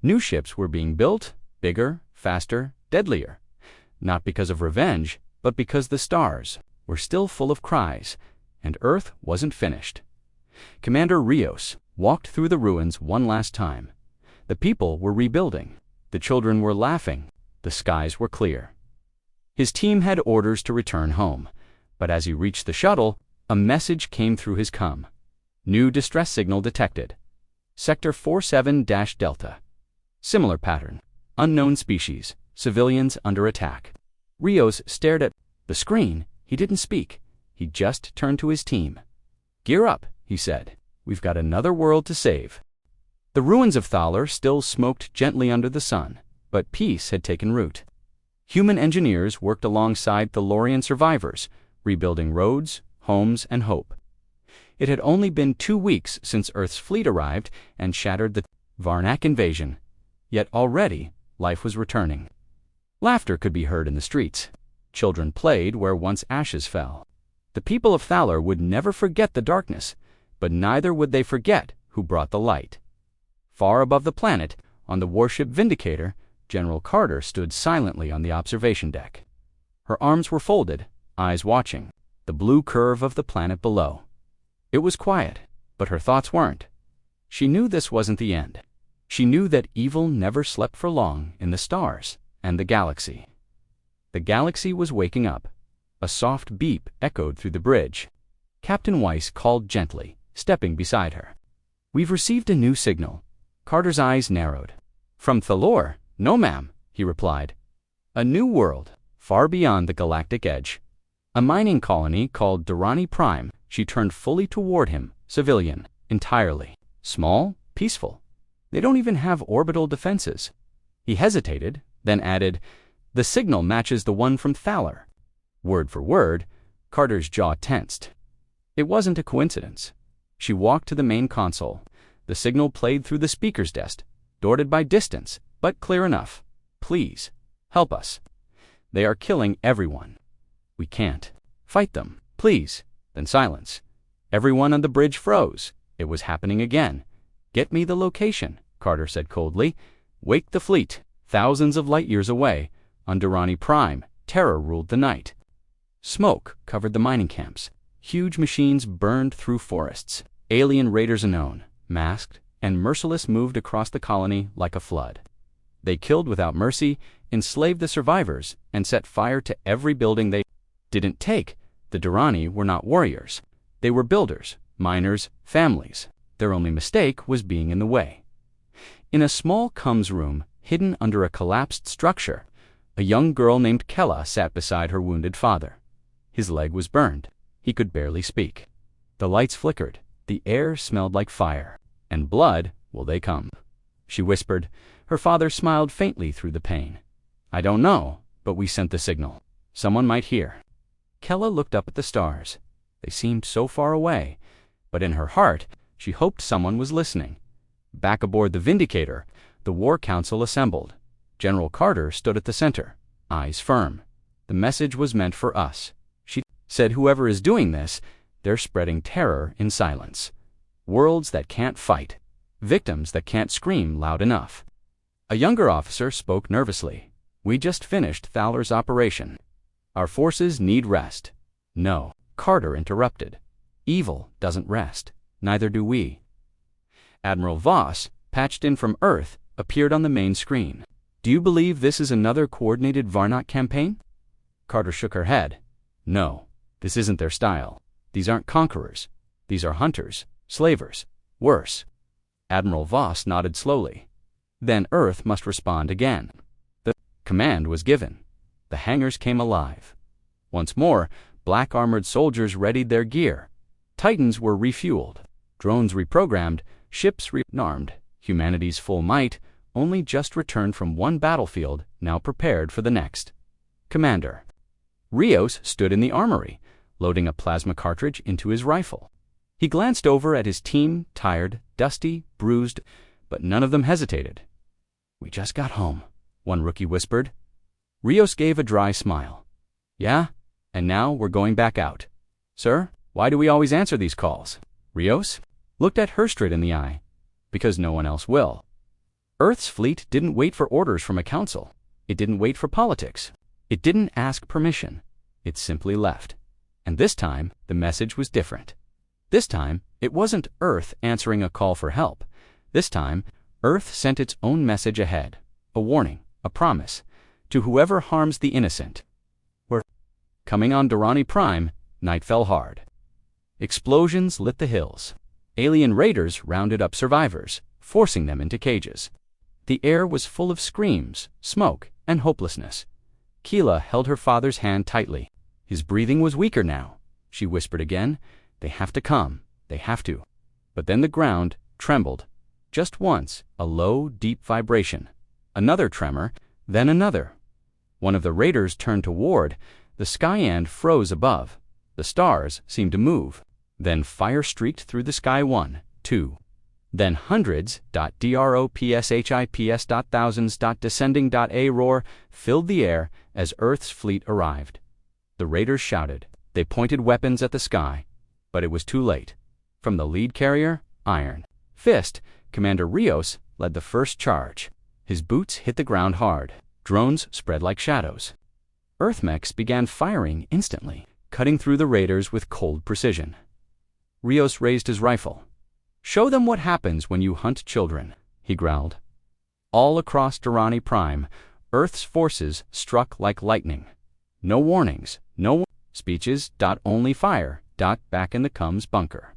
New ships were being built, bigger, faster, deadlier. Not because of revenge, but because the stars were still full of cries, and Earth wasn't finished. Commander Rios walked through the ruins one last time. The people were rebuilding. The children were laughing. The skies were clear. His team had orders to return home, but as he reached the shuttle, a message came through his comm. New distress signal detected. Sector 47-Delta. Similar pattern. Unknown species. Civilians under attack. Rios stared at the screen. He didn't speak. He just turned to his team. "Gear up," he said. "We've got another world to save." The ruins of Thaler still smoked gently under the sun, but peace had taken root. Human engineers worked alongside Thalorian survivors, rebuilding roads, homes, and hope. It had only been 2 weeks since Earth's fleet arrived and shattered the Varnak invasion, yet already life was returning. Laughter could be heard in the streets. Children played where once ashes fell. The people of Thaler would never forget the darkness, but neither would they forget who brought the light. Far above the planet, on the warship Vindicator, General Carter stood silently on the observation deck. Her arms were folded, eyes watching the blue curve of the planet below. It was quiet, but her thoughts weren't. She knew this wasn't the end. She knew that evil never slept for long in the stars and the galaxy. The galaxy was waking up. A soft beep echoed through the bridge. Captain Weiss called gently, stepping beside her. "We've received a new signal." Carter's eyes narrowed. "From Thalor?" "No, ma'am," he replied. "A new world, far beyond the galactic edge. A mining colony called Durrani Prime." She turned fully toward him, civilian, entirely. "Small, peaceful. They don't even have orbital defenses." He hesitated, then added, "The signal matches the one from Thaler." Word for word, Carter's jaw tensed. It wasn't a coincidence. She walked to the main console. The signal played through the speaker's desk, dotted by distance, but clear enough. "Please, help us. They are killing everyone. We can't. Fight them, please." Then silence. Everyone on the bridge froze. It was happening again. "Get me the location," Carter said coldly. "Wake the fleet." Thousands of light years away, on Durrani Prime, terror ruled the night. Smoke covered the mining camps. Huge machines burned through forests. Alien raiders unknown, masked and merciless, moved across the colony like a flood. They killed without mercy, enslaved the survivors, and set fire to every building they didn't take. The Durrani were not warriors. They were builders, miners, families. Their only mistake was being in the way. In a small comms room, hidden under a collapsed structure, a young girl named Kella sat beside her wounded father. His leg was burned. He could barely speak. The lights flickered. The air smelled like fire. "And blood will they come," she whispered. Her father smiled faintly through the pain. "I don't know, but we sent the signal. Someone might hear." Kella looked up at the stars. They seemed so far away, but in her heart, she hoped someone was listening. Back aboard the Vindicator, the War Council assembled. General Carter stood at the center, eyes firm. "The message was meant for us," she said. "Whoever is doing this, they're spreading terror in silence. Worlds that can't fight. Victims that can't scream loud enough." A younger officer spoke nervously. "We just finished Thaler's operation. Our forces need rest." "No," Carter interrupted. "Evil doesn't rest. Neither do we." Admiral Voss, patched in from Earth, appeared on the main screen. "Do you believe this is another coordinated Varnak campaign?" Carter shook her head. "No, this isn't their style. These aren't conquerors. These are hunters, slavers, worse." Admiral Voss nodded slowly. "Then Earth must respond again. Command was given. The hangars came alive. Once more, black armored soldiers readied their gear. Titans were refueled, drones reprogrammed, ships rearmed. Humanity's full might only just returned from one battlefield, now prepared for the next. Commander. Rios stood in the armory, loading a plasma cartridge into his rifle. He glanced over at his team, tired, dusty, bruised, but none of them hesitated. "We just got home," one rookie whispered. Rios gave a dry smile. "Yeah, and now we're going back out." "Sir, why do we always answer these calls?" Rios looked at Herstrid in the eye. "Because no one else will." Earth's fleet didn't wait for orders from a council. It didn't wait for politics. It didn't ask permission. It simply left. And this time, the message was different. This time, it wasn't Earth answering a call for help. This time, Earth sent its own message ahead. A warning, a promise, to whoever harms the innocent. We're coming on Durrani Prime, night fell hard. Explosions lit the hills. Alien raiders rounded up survivors, forcing them into cages. The air was full of screams, smoke, and hopelessness. Keela held her father's hand tightly. His breathing was weaker now. She whispered again, "They have to come. They have to." But then the ground trembled. Just once, a low, deep vibration. Another tremor, then another. One of the raiders turned toward. The sky and froze above. The stars seemed to move. Then fire streaked through the sky 1, 2. Then hundreds, .dropships, .thousands, .descending, .a roar filled the air as Earth's fleet arrived. The raiders shouted. They pointed weapons at the sky. But it was too late. From the lead carrier, Iron Fist, Commander Rios led the first charge. His boots hit the ground hard. Drones spread like shadows. Earth mechs began firing instantly, cutting through the raiders with cold precision. Rios raised his rifle. "Show them what happens when you hunt children," he growled. All across Durrani Prime, Earth's forces struck like lightning. No warnings, no speeches, only fire, back in the Cums bunker.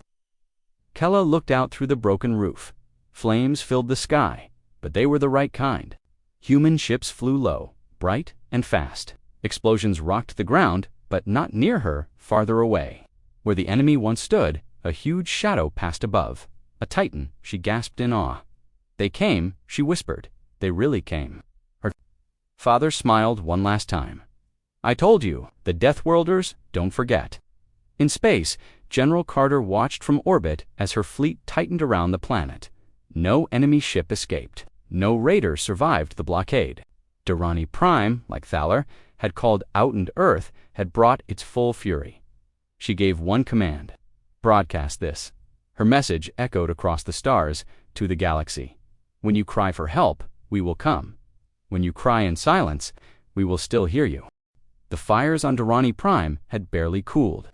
Kella looked out through the broken roof. Flames filled the sky, but they were the right kind. Human ships flew low, bright and fast. Explosions rocked the ground, but not near her, farther away. Where the enemy once stood, a huge shadow passed above. A Titan, she gasped in awe. "They came," she whispered. "They really came." Her father smiled one last time. "I told you, the Deathworlders don't forget." In space, General Carter watched from orbit as her fleet tightened around the planet. No enemy ship escaped. No raider survived the blockade. Durrani Prime, like Thaler, had called out, and Earth had brought its full fury. She gave one command. "Broadcast this." Her message echoed across the stars to the galaxy. "When you cry for help, we will come. When you cry in silence, we will still hear you." The fires on Durrani Prime had barely cooled.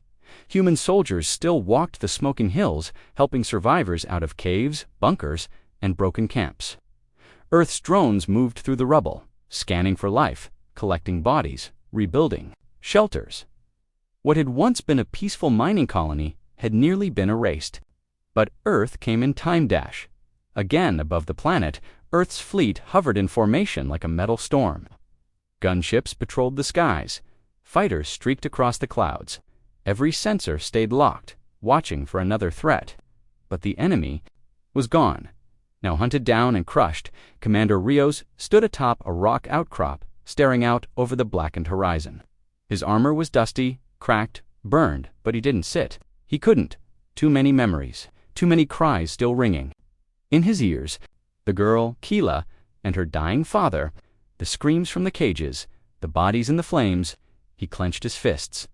Human soldiers still walked the smoking hills, helping survivors out of caves, bunkers, and broken camps. Earth's drones moved through the rubble, scanning for life, collecting bodies, rebuilding shelters. What had once been a peaceful mining colony had nearly been erased. But Earth came in time dash. Again above the planet, Earth's fleet hovered in formation like a metal storm. Gunships patrolled the skies. Fighters streaked across the clouds. Every sensor stayed locked, watching for another threat. But the enemy was gone. Now hunted down and crushed, Commander Rios stood atop a rock outcrop, staring out over the blackened horizon. His armor was dusty, cracked, burned, but he didn't sit. He couldn't. Too many memories, too many cries still ringing. In his ears, the girl, Keela, and her dying father, the screams from the cages, the bodies in the flames. He clenched his fists.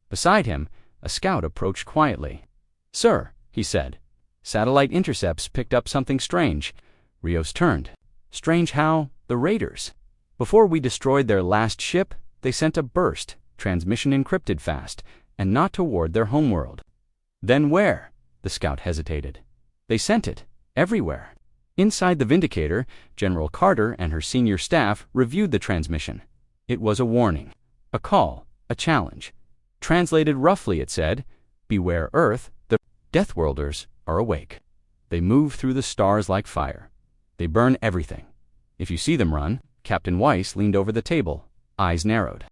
Beside him, a scout approached quietly. "Sir," he said, "satellite intercepts picked up something strange." Rios turned. "Strange how? The raiders. Before we destroyed their last ship, they sent a burst, transmission encrypted fast, and not toward their homeworld." "Then where?" The scout hesitated. "They sent it. Everywhere." Inside the Vindicator, General Carter and her senior staff reviewed the transmission. It was a warning, a call, a challenge. Translated roughly, it said, "Beware Earth, the Deathworlders are awake. They move through the stars like fire. They burn everything. If you see them run, Captain Weiss leaned over the table, eyes narrowed.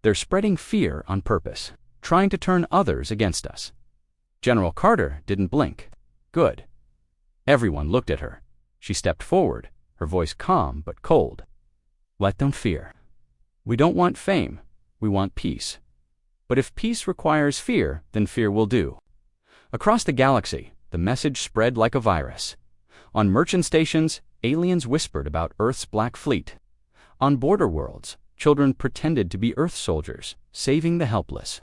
"They're spreading fear on purpose, trying to turn others against us." General Carter didn't blink. "Good." Everyone looked at her. She stepped forward, her voice calm but cold. "Let them fear. We don't want fame. We want peace. But if peace requires fear, then fear will do." Across the galaxy, the message spread like a virus. On merchant stations, aliens whispered about Earth's Black Fleet. On border worlds, children pretended to be Earth soldiers, saving the helpless.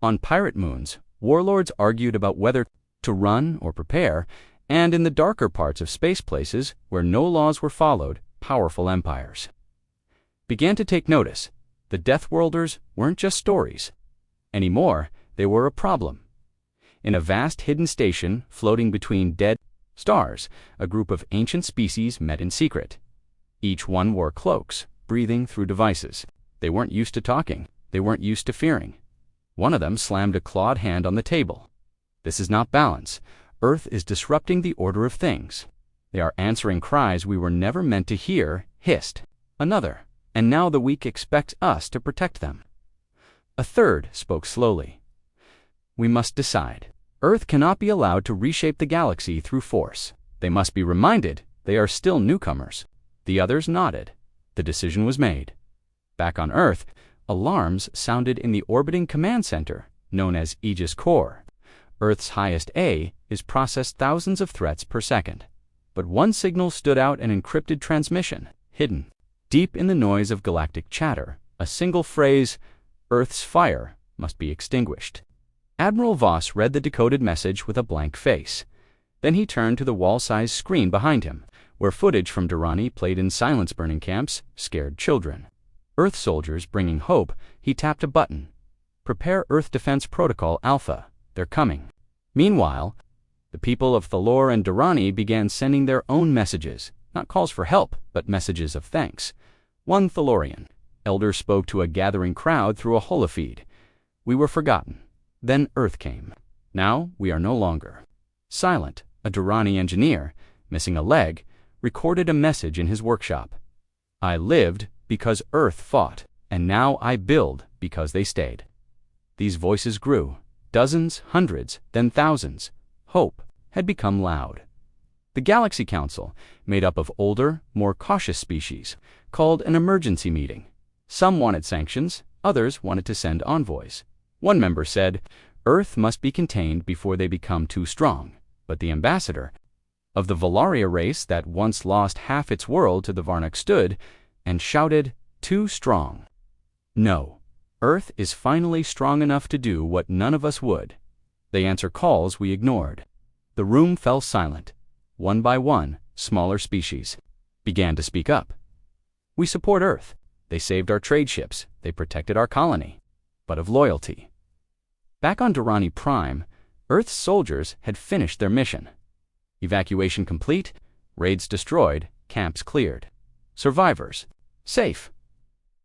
On pirate moons, warlords argued about whether to run or prepare, and in the darker parts of space places, where no laws were followed, powerful empires began to take notice. The Deathworlders weren't just stories. Anymore, they were a problem. In a vast hidden station floating between dead stars, a group of ancient species met in secret. Each one wore cloaks, breathing through devices. They weren't used to talking. They weren't used to fearing. One of them slammed a clawed hand on the table. "This is not balance. Earth is disrupting the order of things. They are answering cries we were never meant to hear," hissed another. "And now the weak expect us to protect them." A third spoke slowly. "We must decide. Earth cannot be allowed to reshape the galaxy through force. They must be reminded they are still newcomers." The others nodded. The decision was made. Back on Earth, alarms sounded in the orbiting command center, known as Aegis Core. Earth's highest A is processed thousands of threats per second. But one signal stood out, an encrypted transmission, hidden deep in the noise of galactic chatter, a single phrase: "Earth's fire must be extinguished." Admiral Voss read the decoded message with a blank face. Then he turned to the wall-sized screen behind him, where footage from Durrani played in silence-burning camps scared children. Earth soldiers bringing hope. He tapped a button. "Prepare Earth Defense Protocol Alpha. They're coming." Meanwhile, the people of Thalor and Durrani began sending their own messages, not calls for help, but messages of thanks. One Thalorian elder spoke to a gathering crowd through a holofeed. "We were forgotten. Then Earth came. Now we are no longer." Silent, a Durrani engineer, missing a leg, recorded a message in his workshop. "I lived because Earth fought, and now I build because they stayed." These voices grew. Dozens, hundreds, then thousands. Hope had become loud. The Galaxy Council, made up of older, more cautious species, called an emergency meeting. Some wanted sanctions, others wanted to send envoys. One member said, "Earth must be contained before they become too strong." But the ambassador of the Valaria race that once lost half its world to the Varnak stood and shouted, "Too strong." No, Earth is finally strong enough to do what none of us would. They answer calls we ignored. The room fell silent. One by one, smaller species began to speak up. "We support Earth. They saved our trade ships. They protected our colony. But of loyalty." Back on Durrani Prime, Earth's soldiers had finished their mission. Evacuation complete, raids destroyed, camps cleared. Survivors safe.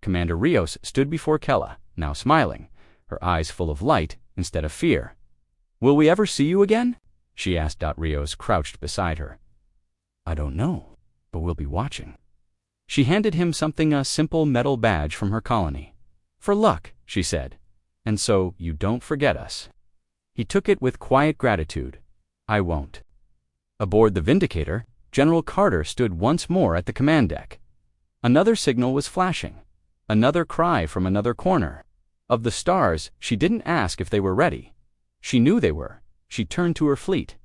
Commander Rios stood before Kella, now smiling, her eyes full of light instead of fear. "Will we ever see you again?" she asked. Rios crouched beside her. "I don't know, but we'll be watching." She handed him something, a simple metal badge from her colony. "For luck," she said, "and so you don't forget us." He took it with quiet gratitude. "I won't." Aboard the Vindicator, General Carter stood once more at the command deck. Another signal was flashing. Another cry from another corner. Of the stars, she didn't ask if they were ready. She knew they were. She turned to her fleet.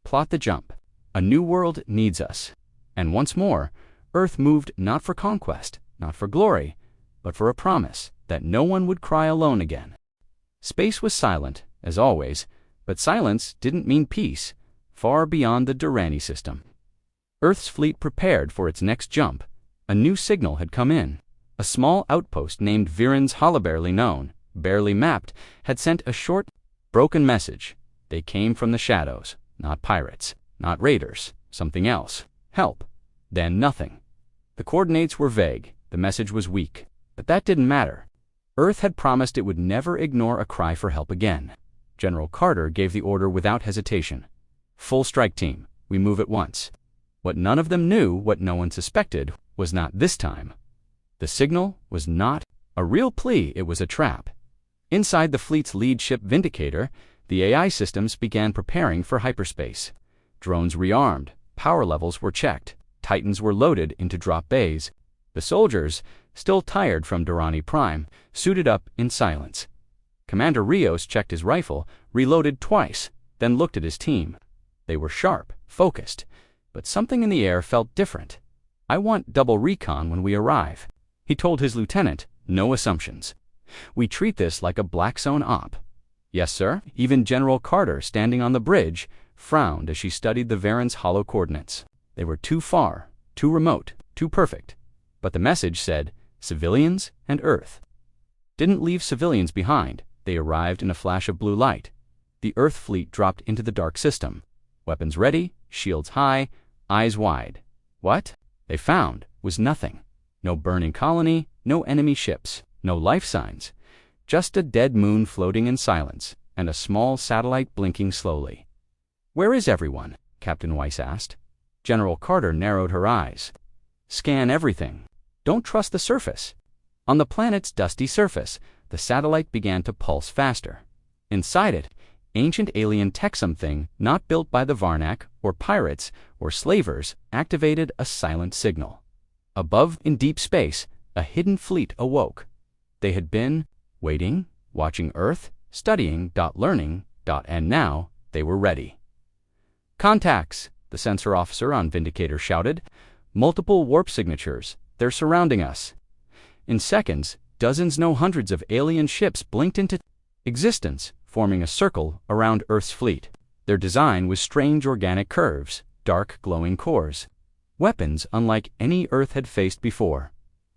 "Plot the jump. A new world needs us." And once more, Earth moved not for conquest, not for glory, but for a promise that no one would cry alone again. Space was silent, as always, but silence didn't mean peace, far beyond the Durrani system. Earth's fleet prepared for its next jump. A new signal had come in. A small outpost named Viren's barely known, barely mapped, had sent a short, broken message. They came from the shadows, not pirates, not raiders, something else. Help. Then nothing. The coordinates were vague, the message was weak, but that didn't matter. Earth had promised it would never ignore a cry for help again. General Carter gave the order without hesitation. "Full strike team, we move at once." What none of them knew, what no one suspected, was not this time The signal was not a real plea, it was a trap. Inside the fleet's lead ship Vindicator, the AI systems began preparing for hyperspace. Drones rearmed, power levels were checked, Titans were loaded into drop bays. The soldiers, still tired from Durrani Prime, suited up in silence. Commander Rios checked his rifle, reloaded twice, then looked at his team. They were sharp, focused, but something in the air felt different. "I want double recon when we arrive," he told his lieutenant. "No assumptions. We treat this like a Black Zone op." "Yes, sir." Even General Carter, standing on the bridge, frowned as she studied the Varan's hollow coordinates. They were too far, too remote, too perfect. But the message said, civilians and Earth. Didn't leave civilians behind. They arrived in a flash of blue light. The Earth fleet dropped into the dark system. Weapons ready, shields high, eyes wide. What they found was nothing. No burning colony, no enemy ships, no life signs. Just a dead moon floating in silence, and a small satellite blinking slowly. "Where is everyone?" Captain Weiss asked. General Carter narrowed her eyes. "Scan everything. Don't trust the surface." On the planet's dusty surface, the satellite began to pulse faster. Inside it, ancient alien tech something not built by the Varnak or pirates or slavers activated a silent signal. Above, in deep space, a hidden fleet awoke. They had been waiting, watching Earth, studying, learning, and now they were ready. "Contacts," the sensor officer on Vindicator shouted. "Multiple warp signatures. They're surrounding us." In seconds, dozens, no hundreds of alien ships blinked into existence, forming a circle around Earth's fleet. Their design was strange organic curves, dark glowing cores. Weapons unlike any Earth had faced before.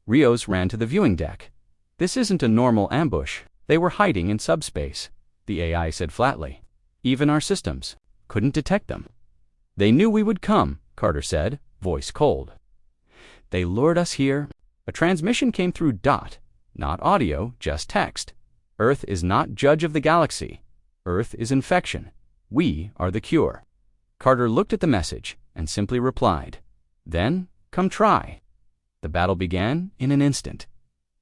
Rios ran to the viewing deck. "This isn't a normal ambush. They were hiding in subspace," the AI said flatly. "Even our systems couldn't detect them." "They knew we would come," Carter said, voice cold. "They lured us here." A transmission came through. Not audio, just text. "Earth is not judge of the galaxy. Earth is infection. We are the cure." Carter looked at the message and simply replied, "Then, come try." The battle began in an instant.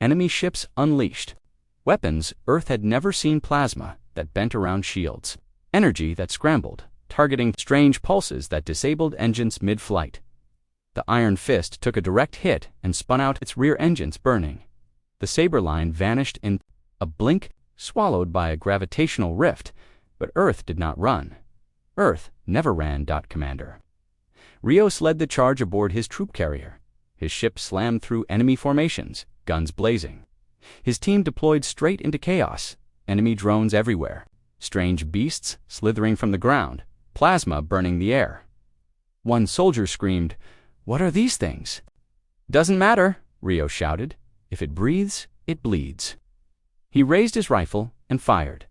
Enemy ships unleashed. Weapons Earth had never seen: plasma that bent around shields, energy that scrambled, targeting strange pulses that disabled engines mid-flight. The Iron Fist took a direct hit and spun out, its rear engines burning. The Saber line vanished in a blink, swallowed by a gravitational rift, but Earth did not run. Earth never ran. Commander Rios led the charge aboard his troop carrier. His ship slammed through enemy formations, guns blazing. His team deployed straight into chaos, enemy drones everywhere, strange beasts slithering from the ground, plasma burning the air. One soldier screamed, "What are these things?" "Doesn't matter," Rios shouted. "If it breathes, it bleeds." He raised his rifle and fired.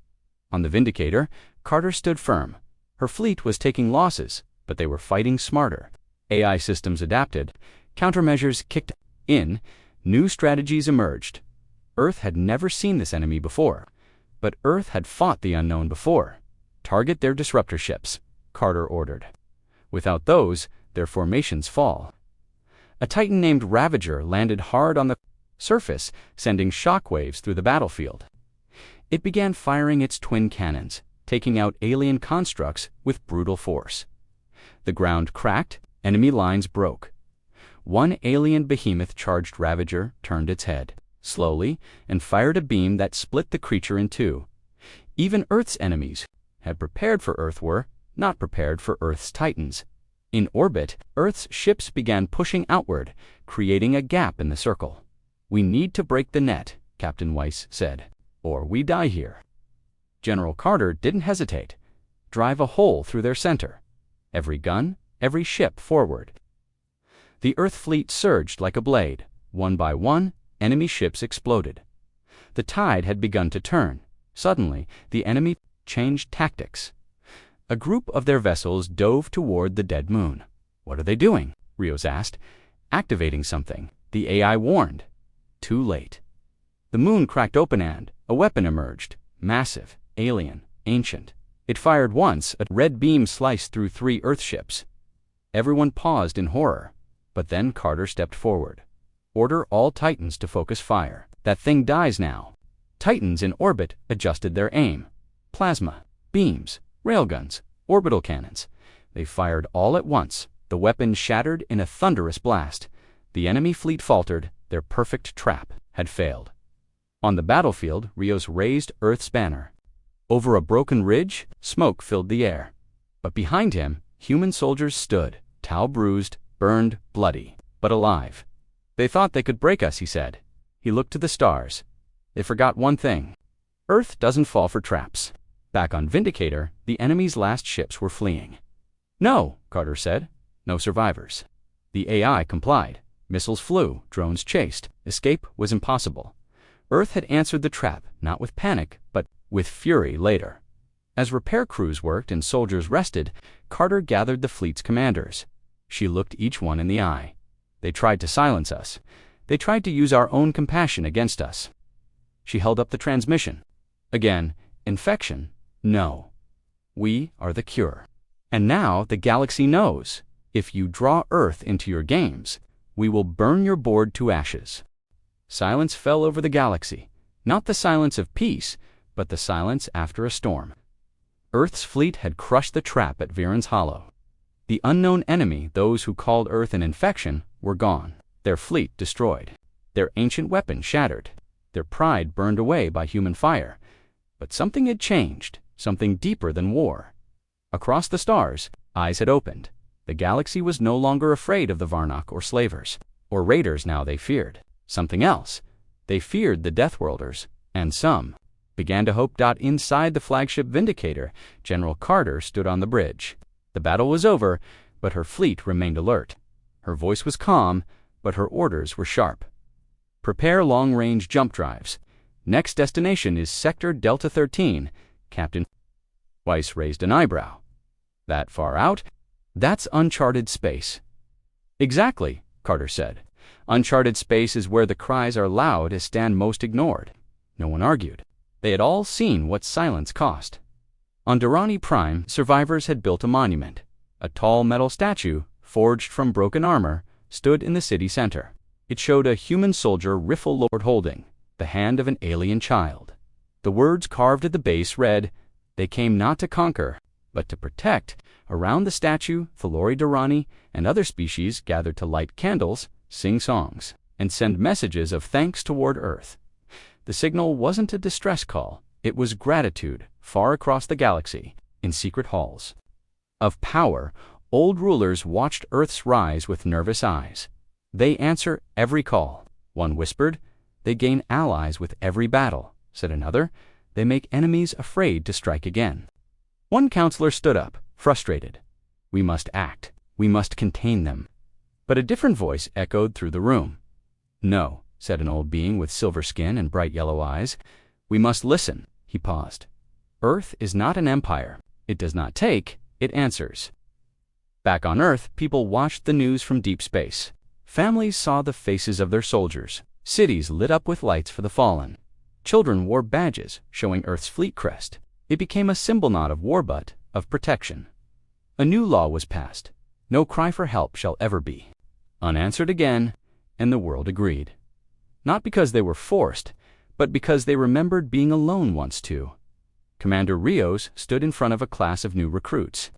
On the Vindicator, Carter stood firm. Her fleet was taking losses, but they were fighting smarter. AI systems adapted, countermeasures kicked in, new strategies emerged. Earth had never seen this enemy before, but Earth had fought the unknown before. "Target their disruptor ships," Carter ordered. "Without those, their formations fall." A Titan named Ravager landed hard on the surface, sending shockwaves through the battlefield. It began firing its twin cannons, taking out alien constructs with brutal force. The ground cracked, enemy lines broke. One alien behemoth charged Ravager, turned its head, slowly, and fired a beam that split the creature in two. Even Earth's enemies had prepared for Earth were not prepared for Earth's Titans. In orbit, Earth's ships began pushing outward, creating a gap in the circle. "We need to break the net," Captain Weiss said, "or we die here." General Carter didn't hesitate. "Drive a hole through their center. Every gun, every ship forward." The Earth fleet surged like a blade. One by one, enemy ships exploded. The tide had begun to turn. Suddenly, the enemy changed tactics. A group of their vessels dove toward the dead moon. "What are they doing?" Rios asked. "Activating something," the AI warned. Too late. The moon cracked open and a weapon emerged, massive, alien, ancient. It fired once, a red beam sliced through 3 Earth ships. Everyone paused in horror, but then Carter stepped forward. Order all Titans to focus fire. That thing dies now. Titans in orbit adjusted their aim. Plasma, beams, railguns, orbital cannons. They fired all at once. The weapons shattered in a thunderous blast. The enemy fleet faltered. Their perfect trap had failed. On the battlefield, Rios raised Earth's banner. Over a broken ridge, smoke filled the air. But behind him, human soldiers stood, Tau bruised, burned, bloody, but alive. They thought they could break us, he said. He looked to the stars. They forgot one thing. Earth doesn't fall for traps. Back on Vindicator, the enemy's last ships were fleeing. No, Carter said. No survivors. The AI complied. Missiles flew, drones chased. Escape was impossible. Earth had answered the trap, not with panic, but with fury later. As repair crews worked and soldiers rested, Carter gathered the fleet's commanders. She looked each one in the eye. They tried to silence us. They tried to use our own compassion against us. She held up the transmission. Again, infection, no. We are the cure. And now the galaxy knows. If you draw Earth into your games, we will burn your board to ashes. Silence fell over the galaxy. Not the silence of peace, but the silence after a storm. Earth's fleet had crushed the trap at Viren's Hollow. The unknown enemy, those who called Earth an infection, were gone. Their fleet destroyed. Their ancient weapon shattered. Their pride burned away by human fire. But something had changed, something deeper than war. Across the stars, eyes had opened. The galaxy was no longer afraid of the Varnock or slavers, or raiders now they feared. Something else. They feared the Deathworlders, and some began to hope. Inside the flagship Vindicator, General Carter stood on the bridge. The battle was over, but her fleet remained alert. Her voice was calm, but her orders were sharp. Prepare long-range jump drives. Next destination is Sector Delta 13, Captain. Weiss raised an eyebrow. That far out? That's uncharted space. Exactly, Carter said. Uncharted space is where the cries are loud and stand most ignored. No one argued. They had all seen what silence cost. On Durrani Prime, survivors had built a monument. A tall metal statue, forged from broken armor, stood in the city center. It showed a human soldier rifle lowered holding the hand of an alien child. The words carved at the base read, "They came not to conquer, but to protect." Around the statue, Thalori Durrani and other species gathered to light candles, sing songs, and send messages of thanks toward Earth. The signal wasn't a distress call. It was gratitude, far across the galaxy, in secret halls of power. Old rulers watched Earth's rise with nervous eyes. They answer every call. One whispered, "They gain allies with every battle," said another. "They make enemies afraid to strike again." One counselor stood up, frustrated. "We must act. We must contain them." But a different voice echoed through the room. "No," said an old being with silver skin and bright yellow eyes. "We must listen." He paused. "Earth is not an empire. It does not take, it answers." Back on Earth, people watched the news from deep space. Families saw the faces of their soldiers. Cities lit up with lights for the fallen. Children wore badges showing Earth's fleet crest. It became a symbol not of war but of protection. A new law was passed. No cry for help shall ever be unanswered again, and the world agreed. Not because they were forced, but because they remembered being alone once too. Commander Rios stood in front of a class of new recruits.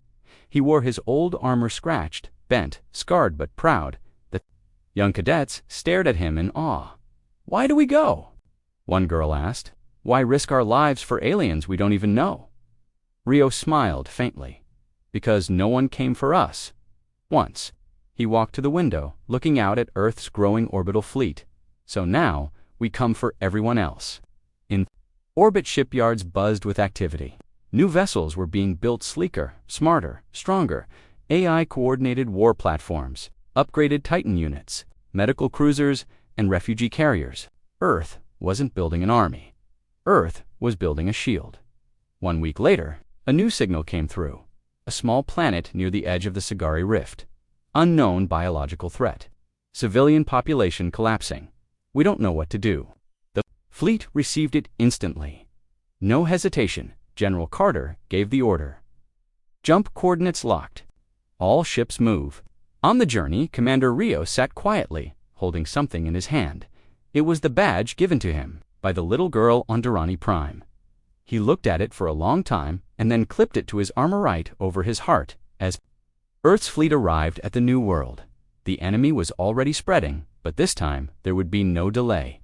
He wore his old armor scratched, bent, scarred but proud. The young cadets stared at him in awe. "Why do we go?" one girl asked. "Why risk our lives for aliens we don't even know?" Rios smiled faintly. "Because no one came for us." Once. He walked to the window, looking out at Earth's growing orbital fleet. "So now, we come for everyone else." In orbit, shipyards buzzed with activity. New vessels were being built sleeker, smarter, stronger. AI-coordinated war platforms, upgraded Titan units, medical cruisers, and refugee carriers. Earth wasn't building an army. Earth was building a shield. 1 week later, a new signal came through. A small planet near the edge of the Sagari Rift. Unknown biological threat. Civilian population collapsing. We don't know what to do. The fleet received it instantly. No hesitation. General Carter gave the order. Jump coordinates locked. All ships move. On the journey, Commander Rios sat quietly, holding something in his hand. It was the badge given to him by the little girl on Durrani Prime. He looked at it for a long time and then clipped it to his armor right over his heart as Earth's fleet arrived at the New World. The enemy was already spreading, but this time there would be no delay.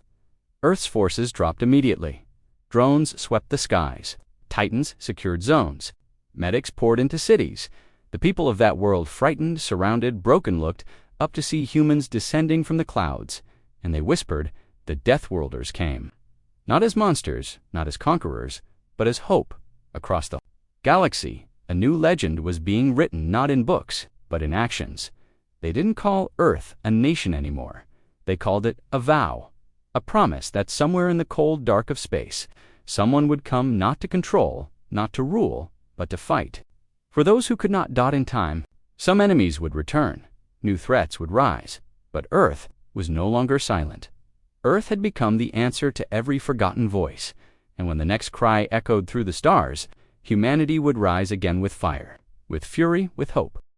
Earth's forces dropped immediately. Drones swept the skies. Titans secured zones. Medics poured into cities. The people of that world, frightened, surrounded, broken, looked up to see humans descending from the clouds, and they whispered, "The Deathworlders came." Not as monsters, not as conquerors, but as hope. Across the galaxy, a new legend was being written not in books, but in actions. They didn't call Earth a nation anymore. They called it a vow, a promise that somewhere in the cold dark of space, someone would come not to control, not to rule, but to fight. For those who could not dot in time, some enemies would return, new threats would rise, but Earth was no longer silent. Earth had become the answer to every forgotten voice, and when the next cry echoed through the stars, humanity would rise again with fire, with fury, with hope.